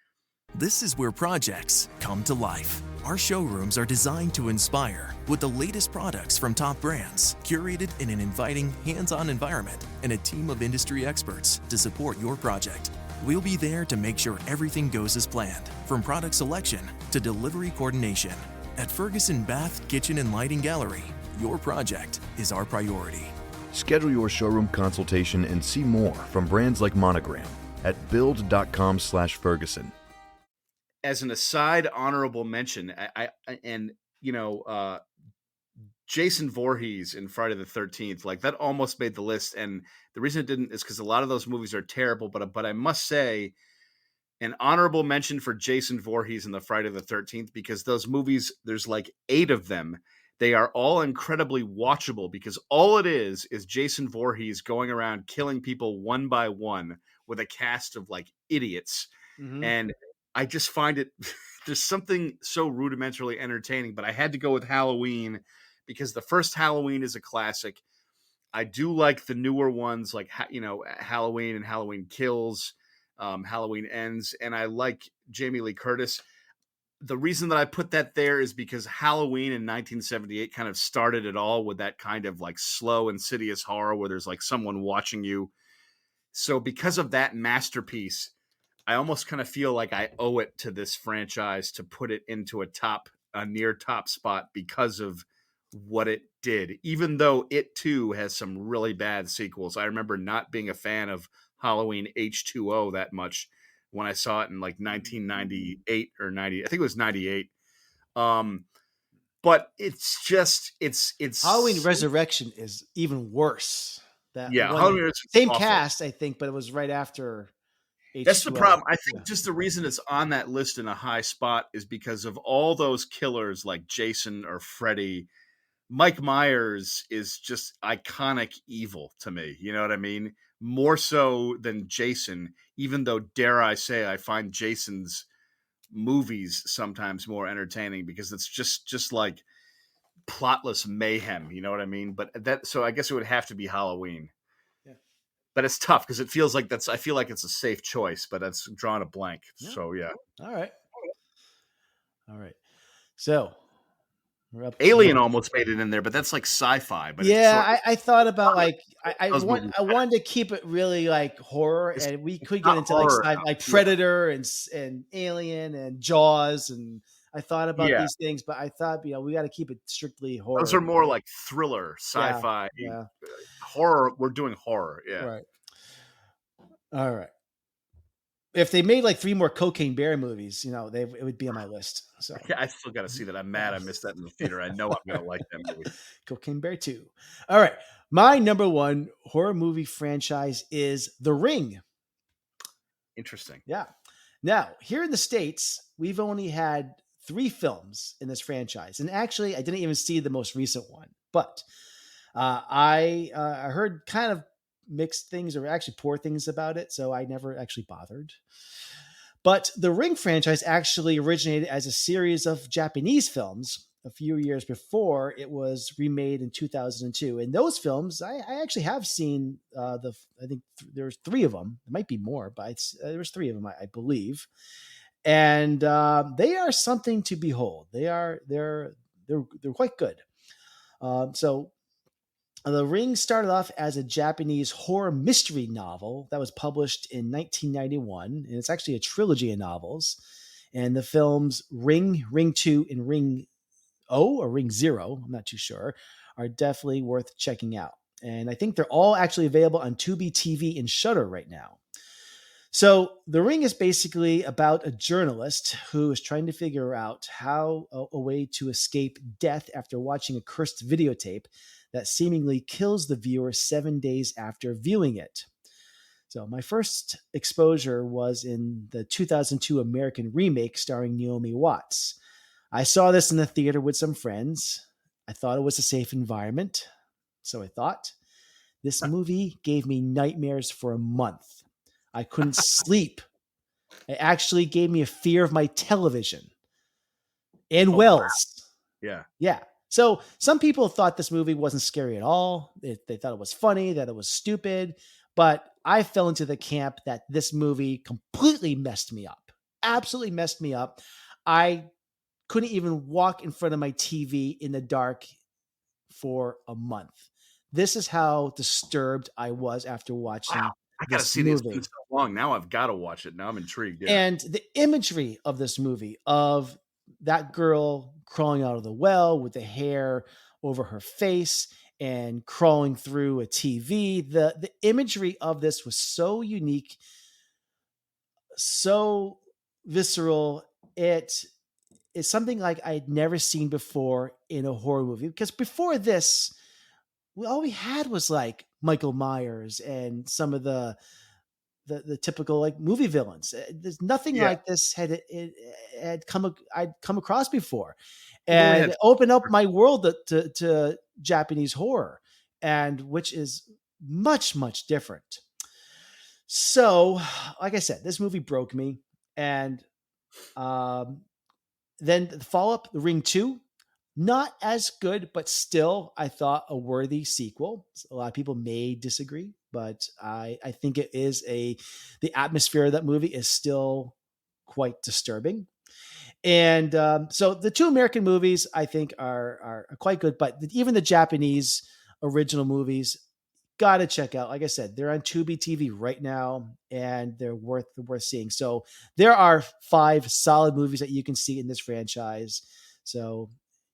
[SPEAKER 16] this is where projects come to life. Our showrooms are designed to inspire with the latest products from top brands, curated in an inviting, hands-on environment, and a team of industry experts to support your project. We'll be there to make sure everything goes as planned, from product selection to delivery coordination. At Ferguson Bath, Kitchen, and Lighting Gallery, your project is our priority.
[SPEAKER 17] Schedule your showroom consultation and see more from brands like Monogram at build.com/Ferguson.
[SPEAKER 7] As an aside, honorable mention, Jason Voorhees in Friday the 13th, like that almost made the list. And the reason it didn't is because a lot of those movies are terrible. But I must say, an honorable mention for Jason Voorhees in the Friday the 13th, because those movies, there's like 8 of them. They are all incredibly watchable because all it is Jason Voorhees going around killing people one by one with a cast of like idiots. Mm-hmm. And I just find it, there's something so rudimentarily entertaining, but I had to go with Halloween because the first Halloween is a classic. I do like the newer ones like, Halloween and Halloween Kills, Halloween Ends. And I like Jamie Lee Curtis. The reason that I put that there is because Halloween in 1978 kind of started it all with that kind of like slow, insidious horror where there's like someone watching you. So because of that masterpiece, I almost kind of feel like I owe it to this franchise to put it into a near top spot because of what it did, even though it too has some really bad sequels. I remember not being a fan of Halloween H2O that much when I saw it in like 1998 or 90, I think it was 98. But it's
[SPEAKER 6] Halloween Resurrection is even worse.
[SPEAKER 7] Halloween
[SPEAKER 6] same
[SPEAKER 7] awful.
[SPEAKER 6] Cast, I think, but it was right after H2O.
[SPEAKER 7] That's the problem. I think just the reason it's on that list in a high spot is because of all those killers like Jason or Freddy. Mike Myers is just iconic evil to me. You know what I mean? More so than Jason, even though, dare I say, I find Jason's movies sometimes more entertaining because it's just like plotless mayhem. You know what I mean? But so I guess it would have to be Halloween.
[SPEAKER 6] Yeah.
[SPEAKER 7] but it's tough because it feels like I feel like it's a safe choice, but that's drawing a blank.
[SPEAKER 6] Yeah.
[SPEAKER 7] So yeah.
[SPEAKER 6] All right. So we're up.
[SPEAKER 7] Alien almost made it in there, but that's like sci-fi. But it's sort of,
[SPEAKER 6] I thought about like I
[SPEAKER 7] those movies.
[SPEAKER 6] wanted to keep it really like horror, and we could get
[SPEAKER 7] not
[SPEAKER 6] into like
[SPEAKER 7] horror
[SPEAKER 6] like
[SPEAKER 7] enough.
[SPEAKER 6] Predator and Alien and Jaws, and I thought about
[SPEAKER 7] Yeah.
[SPEAKER 6] these things, but I thought we got to keep it strictly horror.
[SPEAKER 7] Those are more like thriller, sci-fi,
[SPEAKER 6] Yeah.
[SPEAKER 7] horror. We're doing horror. Yeah.
[SPEAKER 6] Right. All right. If they made like 3 more Cocaine Bear movies, it would be on my list. So
[SPEAKER 7] I still got to see that. I'm mad I missed that in the theater. I know I'm going to like that movie.
[SPEAKER 6] Cocaine Bear 2. All right. My number 1 horror movie franchise is The Ring.
[SPEAKER 7] Interesting.
[SPEAKER 6] Yeah. Now, here in the States, we've only had 3 films in this franchise. And actually, I didn't even see the most recent one. But I heard kind of mixed things, or actually poor things about it, so I never actually bothered. But the Ring franchise actually originated as a series of Japanese films a few years before it was remade in 2002. And those films, I actually have seen. I think there's 3 of them. There might be more, but there's 3 of them, I believe. And they are something to behold. They're quite good. So The Ring started off as a Japanese horror mystery novel that was published in 1991, and it's actually a trilogy of novels. And the films Ring, Ring 2, and Ring O or Ring Zero, I'm not too sure, are definitely worth checking out. And I think they're all actually available on Tubi TV and Shudder right now. So The Ring is basically about a journalist who is trying to figure out how a way to escape death after watching a cursed videotape that seemingly kills the viewer 7 days after viewing it. So my first exposure was in the 2002 American remake starring Naomi Watts. I saw this in the theater with some friends. I thought it was a safe environment, so I thought. This movie gave me nightmares for a month. I couldn't sleep. It actually gave me a fear of my television and Wells.
[SPEAKER 7] Yeah.
[SPEAKER 6] Yeah. So some people thought this movie wasn't scary at all. They thought it was funny, that it was stupid. But I fell into the camp that this movie completely messed me up. Absolutely messed me up. I couldn't even walk in front of my TV in the dark for a month. This is how disturbed I was after watching
[SPEAKER 7] I got to
[SPEAKER 6] this
[SPEAKER 7] see this. It's
[SPEAKER 6] movie.
[SPEAKER 7] been so long. Now I've got to watch it. Now I'm intrigued. Yeah.
[SPEAKER 6] And the imagery of this movie, of that girl crawling out of the well with the hair over her face and crawling through a TV, the imagery of this was so unique, so visceral. It is something like I had never seen before in a horror movie. Because before this, all we had was like Michael Myers and some of the typical like movie villains. There's nothing like this I'd come across before, and it opened up my world to Japanese horror, and which is much different. So, like I said, this movie broke me, and then the follow up, The Ring 2. Not as good, but still, I thought a worthy sequel. A lot of people may disagree, but I think it is the atmosphere of that movie is still quite disturbing. And so the 2 American movies I think are quite good, but even the Japanese original movies, gotta check out. Like I said, they're on Tubi TV right now, and they're worth seeing. So there are 5 solid movies that you can see in this franchise. So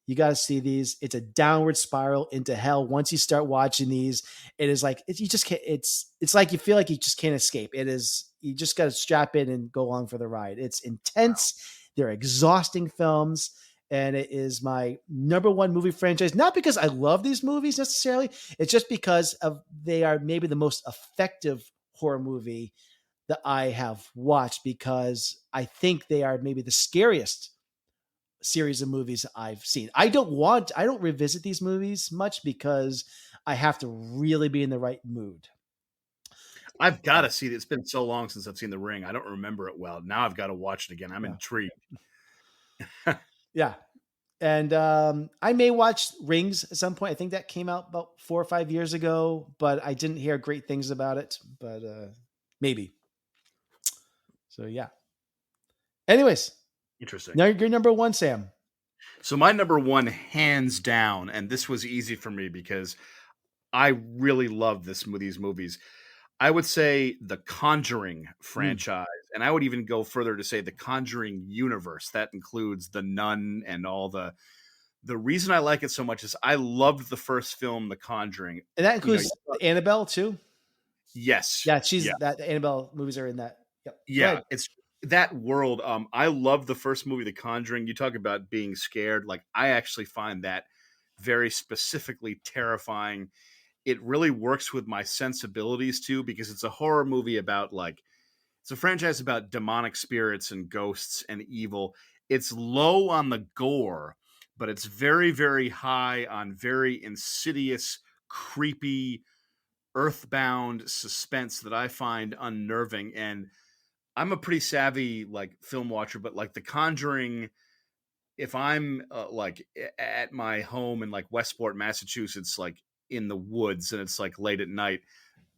[SPEAKER 6] you got to see these. It's a downward spiral into hell. Once you start watching these, it is like you just can't. It's like you feel like you just can't escape. It is. You just got to strap in and go along for the ride. It's intense. They're exhausting films, and it is my number 1 movie franchise. Not because I love these movies necessarily. It's just because they are maybe the most effective horror movie that I have watched, because I think they are maybe the scariest series of movies I've seen. I don't revisit these movies much because I have to really be in the right mood.
[SPEAKER 7] I've got to see it. It's been so long since I've seen The Ring. I don't remember it well. Now I've got to watch it again. I'm intrigued.
[SPEAKER 6] Yeah. And I may watch Rings at some point. I think that came out about 4 or 5 years ago, but I didn't hear great things about it. But maybe. So yeah. Anyways,
[SPEAKER 7] Interesting.
[SPEAKER 6] now you're number one, Sam.
[SPEAKER 7] So my number one, hands down, and this was easy for me because I really love these movies. I would say the Conjuring franchise, and I would even go further to say the Conjuring universe. That includes The Nun and all the reason I like it so much is I loved the first film, The Conjuring.
[SPEAKER 6] And that includes Annabelle too.
[SPEAKER 7] Yes.
[SPEAKER 6] Yeah, that Annabelle movies are in that. Yep.
[SPEAKER 7] Yeah, it's that world. I love the first movie, The Conjuring. You talk about being scared. Like, I actually find that very specifically terrifying. It really works with my sensibilities too, because it's a horror movie about it's a franchise about demonic spirits and ghosts and evil. It's low on the gore, but it's very, very high on very insidious, creepy, earthbound suspense that I find unnerving. And I'm a pretty savvy film watcher, but The Conjuring, if I'm at my home in Westport, Massachusetts, in the woods, and it's late at night,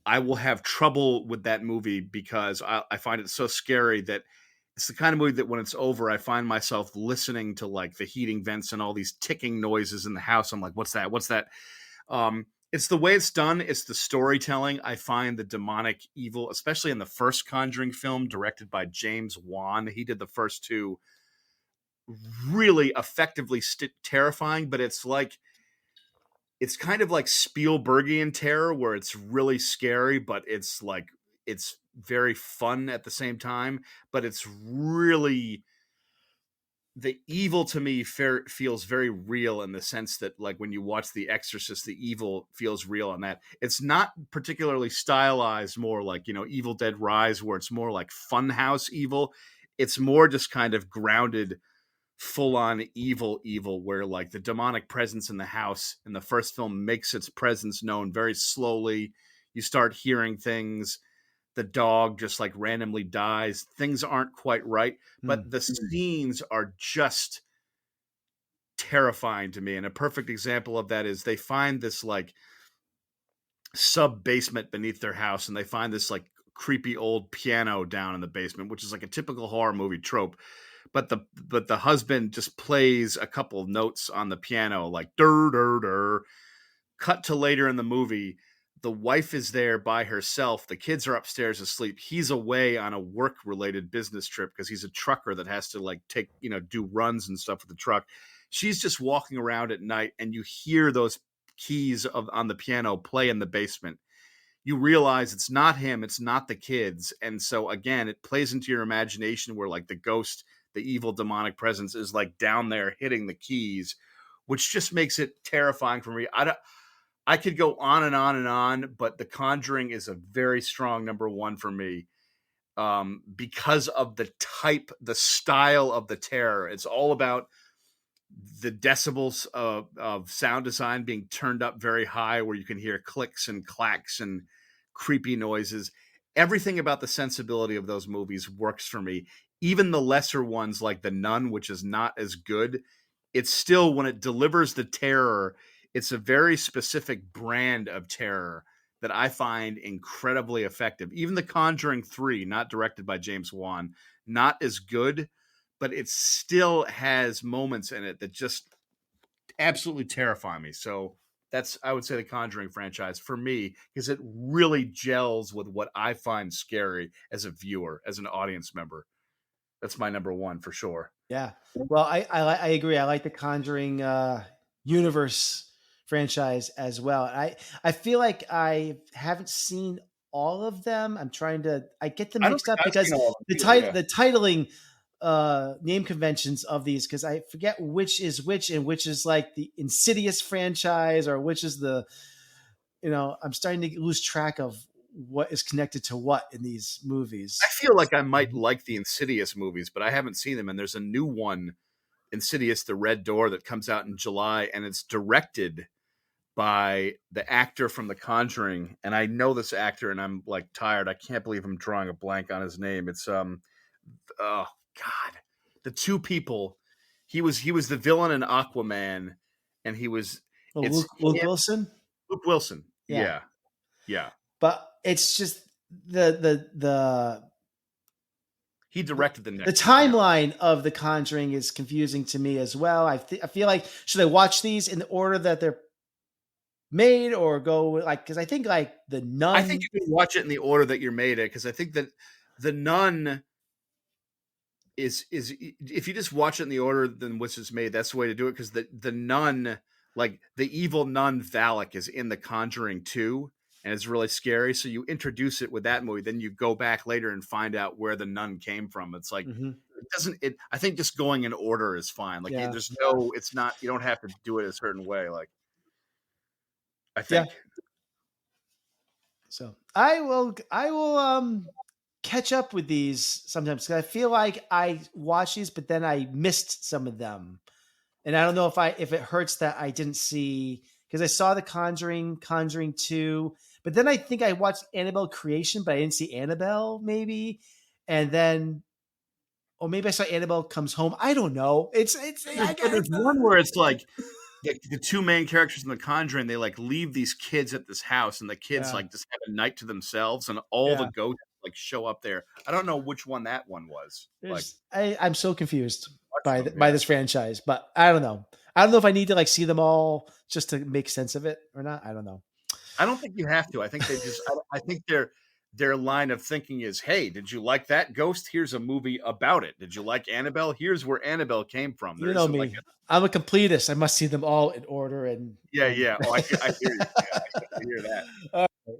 [SPEAKER 7] I will have trouble with that movie because I find it so scary that it's the kind of movie that when it's over, I find myself listening to the heating vents and all these ticking noises in the house. I'm like, what's that? What's that? It's the way it's done. It's the storytelling. I find the demonic evil, especially in the first Conjuring film directed by James Wan. He did the first two, really effectively terrifying, but it's kind of like Spielbergian terror where it's really scary, but it's very fun at the same time. But it's really, the evil to me feels very real in the sense that when you watch The Exorcist, the evil feels real on that. It's not particularly stylized, more Evil Dead Rise, where it's more like funhouse evil. It's more just kind of grounded, full-on evil, where the demonic presence in the house in the first film makes its presence known very slowly. You start hearing things. The dog just randomly dies. Things aren't quite right, but the scenes are just terrifying to me. And a perfect example of that is they find this sub basement beneath their house, and they find this creepy old piano down in the basement, which is a typical horror movie trope. But the husband just plays a couple of notes on the piano, dur dur dur. Cut to later in the movie, the wife is there by herself. The kids are upstairs asleep. He's away on a work-related business trip because he's a trucker that has to do runs and stuff with the truck. She's just walking around at night, and you hear those keys on the piano play in the basement. You realize it's not him, it's not the kids. And so again, it plays into your imagination where the ghost, the evil demonic presence is down there hitting the keys, which just makes it terrifying for me. I could go on and on and on, but The Conjuring is a very strong number one for me because of the style of the terror. It's all about the decibels of sound design being turned up very high, where you can hear clicks and clacks and creepy noises. Everything about the sensibility of those movies works for me. Even the lesser ones like The Nun, which is not as good, it's still, when it delivers the terror, it's a very specific brand of terror that I find incredibly effective. Even The Conjuring 3, not directed by James Wan, not as good, but it still has moments in it that just absolutely terrify me. So that's, I would say, The Conjuring franchise for me, because it really gels with what I find scary as a viewer, as an audience member. That's my number one for sure.
[SPEAKER 6] Yeah. Well, I agree. I like the Conjuring universe franchise as well. I feel like I haven't seen all of them. I'm trying to. I get them mixed up because the titling name conventions of these, because I forget which is which and which is the Insidious franchise or which is the. I'm starting to lose track of what is connected to what in these movies.
[SPEAKER 7] I feel like I might like the Insidious movies, but I haven't seen them. And there's a new one, Insidious: The Red Door, that comes out in July, and it's directed by the actor from The Conjuring. And I know this actor, and I'm tired. I can't believe I'm drawing a blank on his name. It's oh God, the two people. He was the villain in Aquaman, and he was
[SPEAKER 6] Luke Wilson.
[SPEAKER 7] Luke Wilson.
[SPEAKER 6] Yeah.
[SPEAKER 7] Yeah.
[SPEAKER 6] But it's just the
[SPEAKER 7] he directed the next.
[SPEAKER 6] The timeline of The Conjuring is confusing to me as well. I feel like, should I watch these in the order that they're made, or go because I think The Nun.
[SPEAKER 7] I think you can watch it in the order that you're made it, because I think that The Nun is if you just watch it in the order than which it's made, that's the way to do it. Because the nun, like the evil nun Valak, is in The Conjuring 2, and it's really scary. So you introduce it with that movie, then you go back later and find out where the nun came from. It's like it doesn't. I think just going in order is fine. Like there's no. It's not. You don't have to do it a certain way. Like I think.
[SPEAKER 6] Yeah. So I will catch up with these sometimes, because I feel like I watched these, but then I missed some of them, and I don't know if it hurts that I didn't see, because I saw The Conjuring 2, but then I think I watched Annabelle Creation, but I didn't see Annabelle maybe, and then maybe I saw Annabelle Comes Home. I don't know. There's
[SPEAKER 7] one where it's like the two main characters in The Conjuring, they like leave these kids at this house, and the kids like just have a night to themselves, and all the ghosts like show up there. I don't know which one that one was.
[SPEAKER 6] I'm so confused by this franchise, but I don't know. I don't know if I need to see them all just to make sense of it or not. I don't know.
[SPEAKER 7] I don't think you have to. I think they just. I think their line of thinking is, hey, did you like that ghost? Here's a movie about it. Did you like Annabelle? Here's where Annabelle came from.
[SPEAKER 6] You know me. I'm a completist. I must see them all in order. And
[SPEAKER 7] yeah. Oh, I hear you. Yeah, I hear that.
[SPEAKER 6] All right.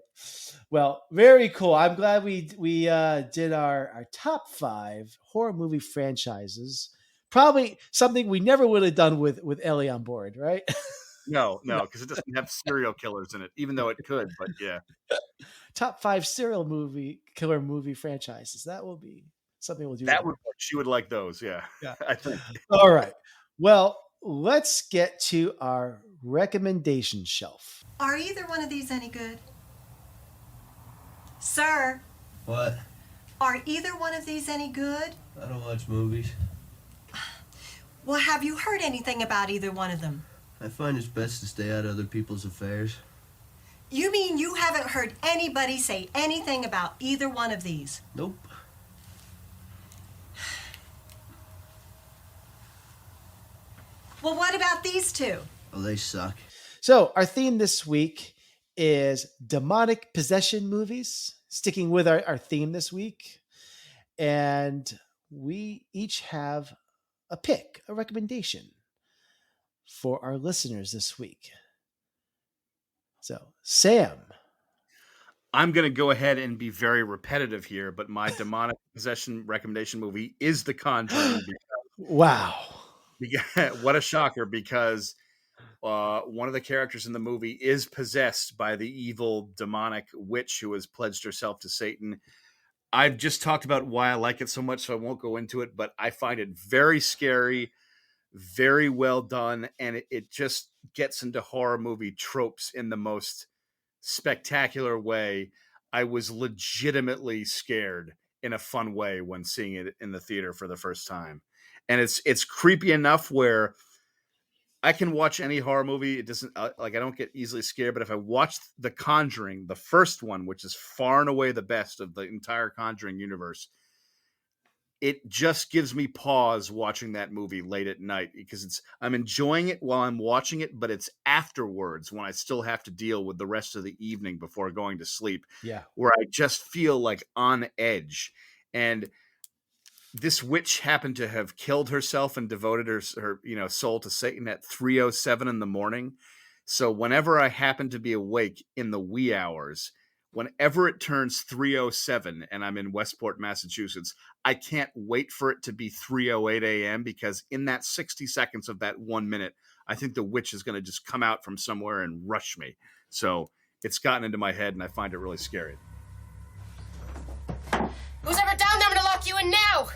[SPEAKER 6] Well, very cool. I'm glad we did our top 5 horror movie franchises. Probably something we never would have done with Ellie on board, right?
[SPEAKER 7] No, because it doesn't have serial killers in it, even though it could. But yeah.
[SPEAKER 6] Top 5 killer movie franchises. That will be something we'll do.
[SPEAKER 7] That would work. She would like those. Yeah. I think.
[SPEAKER 6] All right. Well, let's get to our recommendation shelf.
[SPEAKER 18] Are either one of these any good? Sir?
[SPEAKER 19] What?
[SPEAKER 18] Are either one of these any good?
[SPEAKER 19] I don't watch movies.
[SPEAKER 18] Well, have you heard anything about either one of them?
[SPEAKER 19] I find it's best to stay out of other people's affairs.
[SPEAKER 18] You mean you haven't heard anybody say anything about either one of these?
[SPEAKER 19] Nope.
[SPEAKER 18] Well, what about these two?
[SPEAKER 19] Oh, they suck.
[SPEAKER 6] So our theme this week is demonic possession movies, sticking with our theme this week. And we each have a pick, a recommendation for our listeners this week. So, Sam.
[SPEAKER 7] I'm going to go ahead and be very repetitive here, but my demonic possession recommendation movie is The Conjuring.
[SPEAKER 6] Wow.
[SPEAKER 7] What a shocker, because one of the characters in the movie is possessed by the evil demonic witch who has pledged herself to Satan. I've just talked about why I like it so much, so I won't go into it, but I find it very scary, very well done, and it just gets into horror movie tropes in the most spectacular way. I was legitimately scared in a fun way when seeing it in the theater for the first time. And it's creepy enough where I can watch any horror movie. It doesn't I don't get easily scared, but if I watch The Conjuring, the first one, which is far and away the best of the entire Conjuring universe, it just gives me pause watching that movie late at night, because I'm enjoying it while I'm watching it, but it's afterwards when I still have to deal with the rest of the evening before going to sleep, where I just feel like on edge. And this witch happened to have killed herself and devoted her soul to Satan at 3:07 in the morning. So whenever I happen to be awake in the wee hours, whenever it turns 3:07 and I'm in Westport, Massachusetts, I can't wait for it to be 3:08 a.m. because in that 60 seconds of that 1 minute, I think the witch is going to just come out from somewhere and rush me. So it's gotten into my head and I find it really scary.
[SPEAKER 20] Who's ever down there? I'm gonna lock you in now!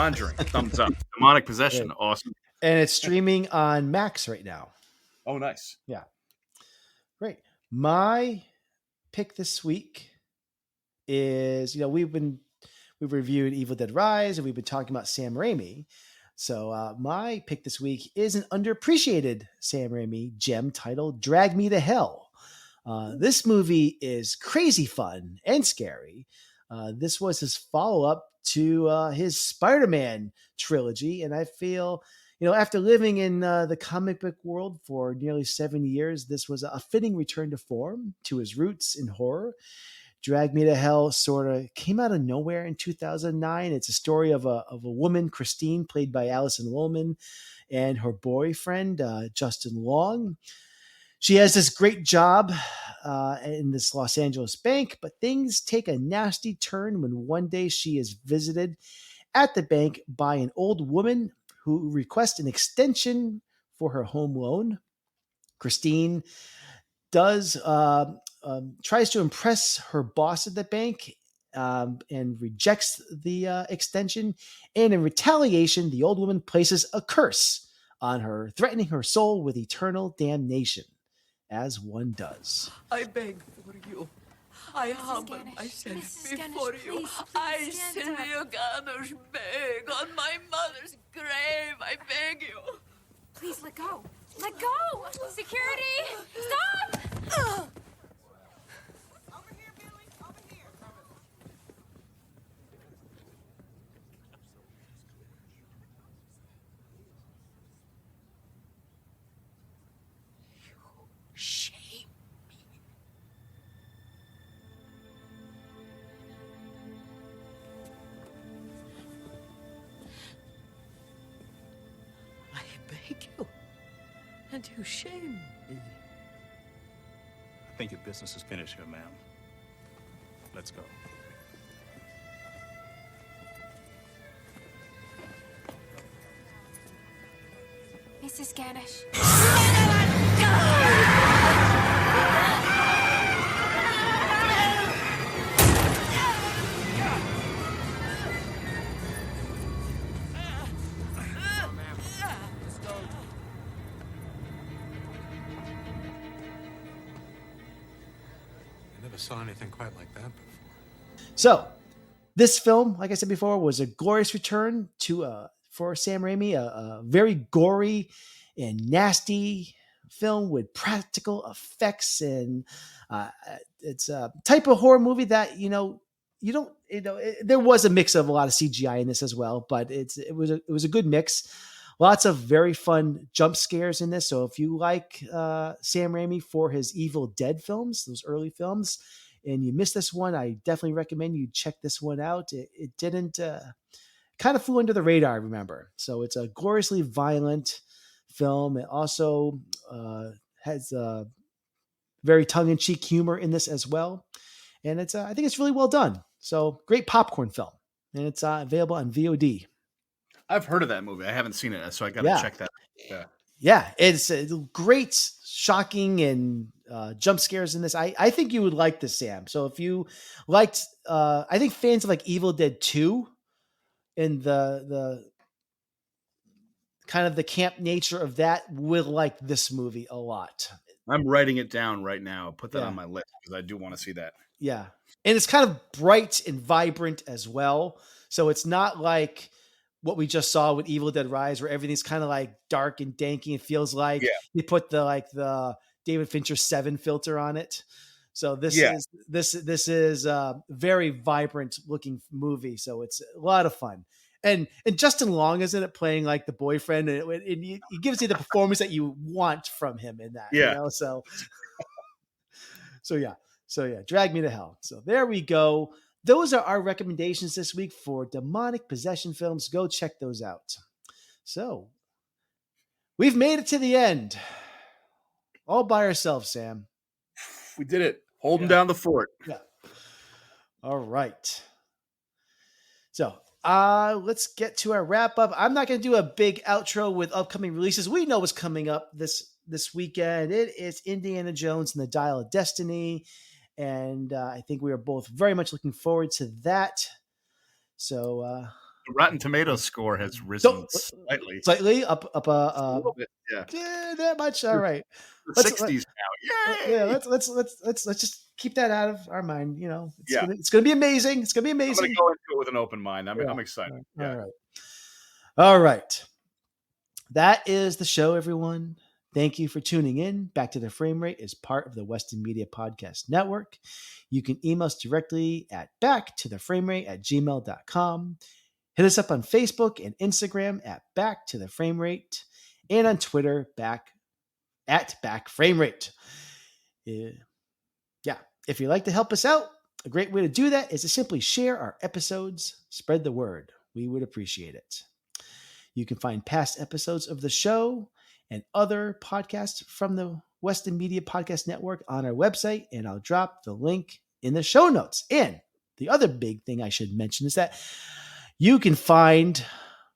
[SPEAKER 7] Conjuring, thumbs up. Demonic Possession,
[SPEAKER 6] Great.
[SPEAKER 7] awesome.
[SPEAKER 6] And it's streaming on Max right now.
[SPEAKER 7] Oh, nice.
[SPEAKER 6] Yeah. Great. My pick this week is, we've reviewed Evil Dead Rise and we've been talking about Sam Raimi. So my pick this week is an underappreciated Sam Raimi gem titled Drag Me to Hell. This movie is crazy fun and scary. This was his follow-up to his Spider-Man trilogy. And I feel, after living in the comic book world for nearly 7 years, this was a fitting return to form to his roots in horror. Drag Me to Hell sort of came out of nowhere in 2009. It's a story of a woman, Christine, played by Allison Woolman, and her boyfriend, Justin Long. She has this great job in this Los Angeles bank, but things take a nasty turn when one day she is visited at the bank by an old woman who requests an extension for her home loan. Christine tries to impress her boss at the bank and rejects the extension. And in retaliation, the old woman places a curse on her, threatening her soul with eternal damnation, as one does.
[SPEAKER 21] I beg for you. I humble myself before you. I Sylvia Ganush beg on my mother's grave. I beg you.
[SPEAKER 10] Please let go. Let go! Security! Stop!
[SPEAKER 21] Shame me. I beg you. And you shame me.
[SPEAKER 22] I think your business is finished here, ma'am. Let's go.
[SPEAKER 10] Mrs. Ganesh.
[SPEAKER 22] Never saw anything quite like that before.
[SPEAKER 6] So, this film, like I said before, was a glorious return for Sam Raimi, a very gory and nasty film with practical effects, and it's a type of horror movie that there was a mix of a lot of CGI in this as well, but it was a good mix. Lots of very fun jump scares in this. So if you like Sam Raimi for his Evil Dead films, those early films, and you missed this one, I definitely recommend you check this one out. It didn't kind of flew under the radar, I remember. So it's a gloriously violent film. It also has very tongue-in-cheek humor in this as well. And I think it's really well done. So great popcorn film. And it's available on VOD.
[SPEAKER 7] I've heard of that movie. I haven't seen it, so I got to check that.
[SPEAKER 6] Yeah, it's great, shocking, and jump scares in this. I think you would like this, Sam. So if you liked, I think fans of like Evil Dead 2 and the kind of the camp nature of that will like this movie a lot.
[SPEAKER 7] I'm writing it down right now. Put that on my list because I do want to see that.
[SPEAKER 6] Yeah. And it's kind of bright and vibrant as well. So it's not like what we just saw with Evil Dead Rise, where everything's kind of like dark and danky. It feels like you put the David Fincher 7 filter on it. So this is a very vibrant looking movie. So it's a lot of fun. And Justin Long is in it playing like the boyfriend, and he gives you the performance that you want from him in that.
[SPEAKER 7] Yeah.
[SPEAKER 6] You know? So yeah, Drag Me to Hell. So there we go. Those are our recommendations this week for demonic possession films. Go check those out. So we've made it to the end. All by ourselves, Sam.
[SPEAKER 7] We did it. Holding down the fort.
[SPEAKER 6] Yeah. All right. So let's get to our wrap up. I'm not going to do a big outro with upcoming releases. We know what's coming up this weekend. It is Indiana Jones and the Dial of Destiny. And I think we are both very much looking forward to that. So
[SPEAKER 7] The Rotten Tomatoes score has risen slightly.
[SPEAKER 6] Slightly up
[SPEAKER 7] a little bit, yeah.
[SPEAKER 6] That much. All right.
[SPEAKER 7] The 60s now. Yay!
[SPEAKER 6] Yeah, let's just keep that out of our mind.
[SPEAKER 7] Yeah.
[SPEAKER 6] It's gonna be amazing. It's gonna be
[SPEAKER 7] I'm
[SPEAKER 6] amazing.
[SPEAKER 7] going to go into it with an open mind. I'm excited. Yeah.
[SPEAKER 6] All right. That is the show, everyone. Thank you for tuning in. Back to the Frame Rate is part of the Weston Media Podcast Network. You can email us directly at backtotheframerate@gmail.com. Hit us up on Facebook and Instagram at Back to the Frame Rate, and on Twitter at Back Frame Rate. Yeah, if you'd like to help us out, a great way to do that is to simply share our episodes, spread the word. We would appreciate it. You can find past episodes of the show and other podcasts from the Weston Media Podcast Network on our website, and I'll drop the link in the show notes. And the other big thing I should mention is that you can find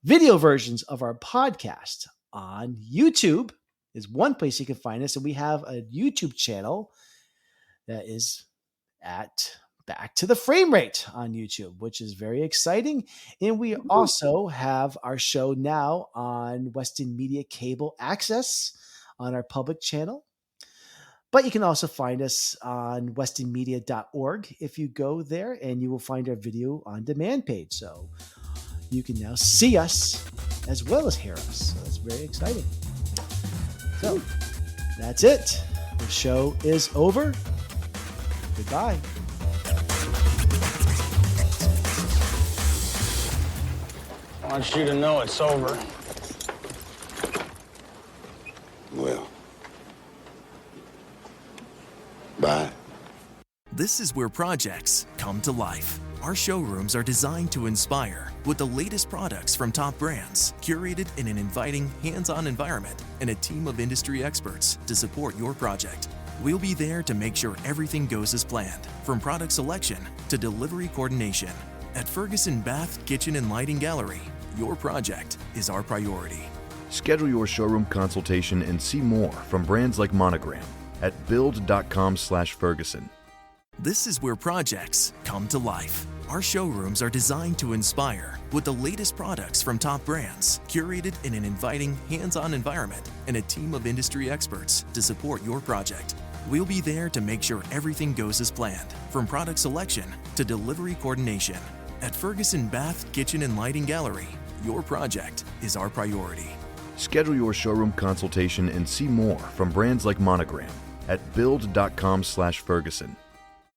[SPEAKER 6] video versions of our podcast on YouTube. Is one place you can find us, and we have a YouTube channel that is at Back to the Frame Rate on YouTube, which is very exciting. And we also have our show now on Weston Media Cable Access on our public channel. But you can also find us on westonmedia.org if you go there, and you will find our video on demand page. So you can now see us as well as hear us. So that's very exciting. So that's it. The show is over. Goodbye.
[SPEAKER 1] I want you to know it's over.
[SPEAKER 11] Well, bye.
[SPEAKER 16] This is where projects come to life. Our showrooms are designed to inspire with the latest products from top brands, curated in an inviting, hands-on environment, and a team of industry experts to support your project. We'll be there to make sure everything goes as planned, from product selection to delivery coordination. At Ferguson Bath, Kitchen, and Lighting Gallery, your project is our priority.
[SPEAKER 17] Schedule your showroom consultation and see more from brands like Monogram at build.com/Ferguson.
[SPEAKER 16] This is where projects come to life. Our showrooms are designed to inspire with the latest products from top brands, curated in an inviting, hands-on environment, and a team of industry experts to support your project. We'll be there to make sure everything goes as planned, from product selection to delivery coordination. At Ferguson Bath, Kitchen, and Lighting Gallery, your project is our priority.
[SPEAKER 17] Schedule your showroom consultation and see more from brands like Monogram at build.com/Ferguson.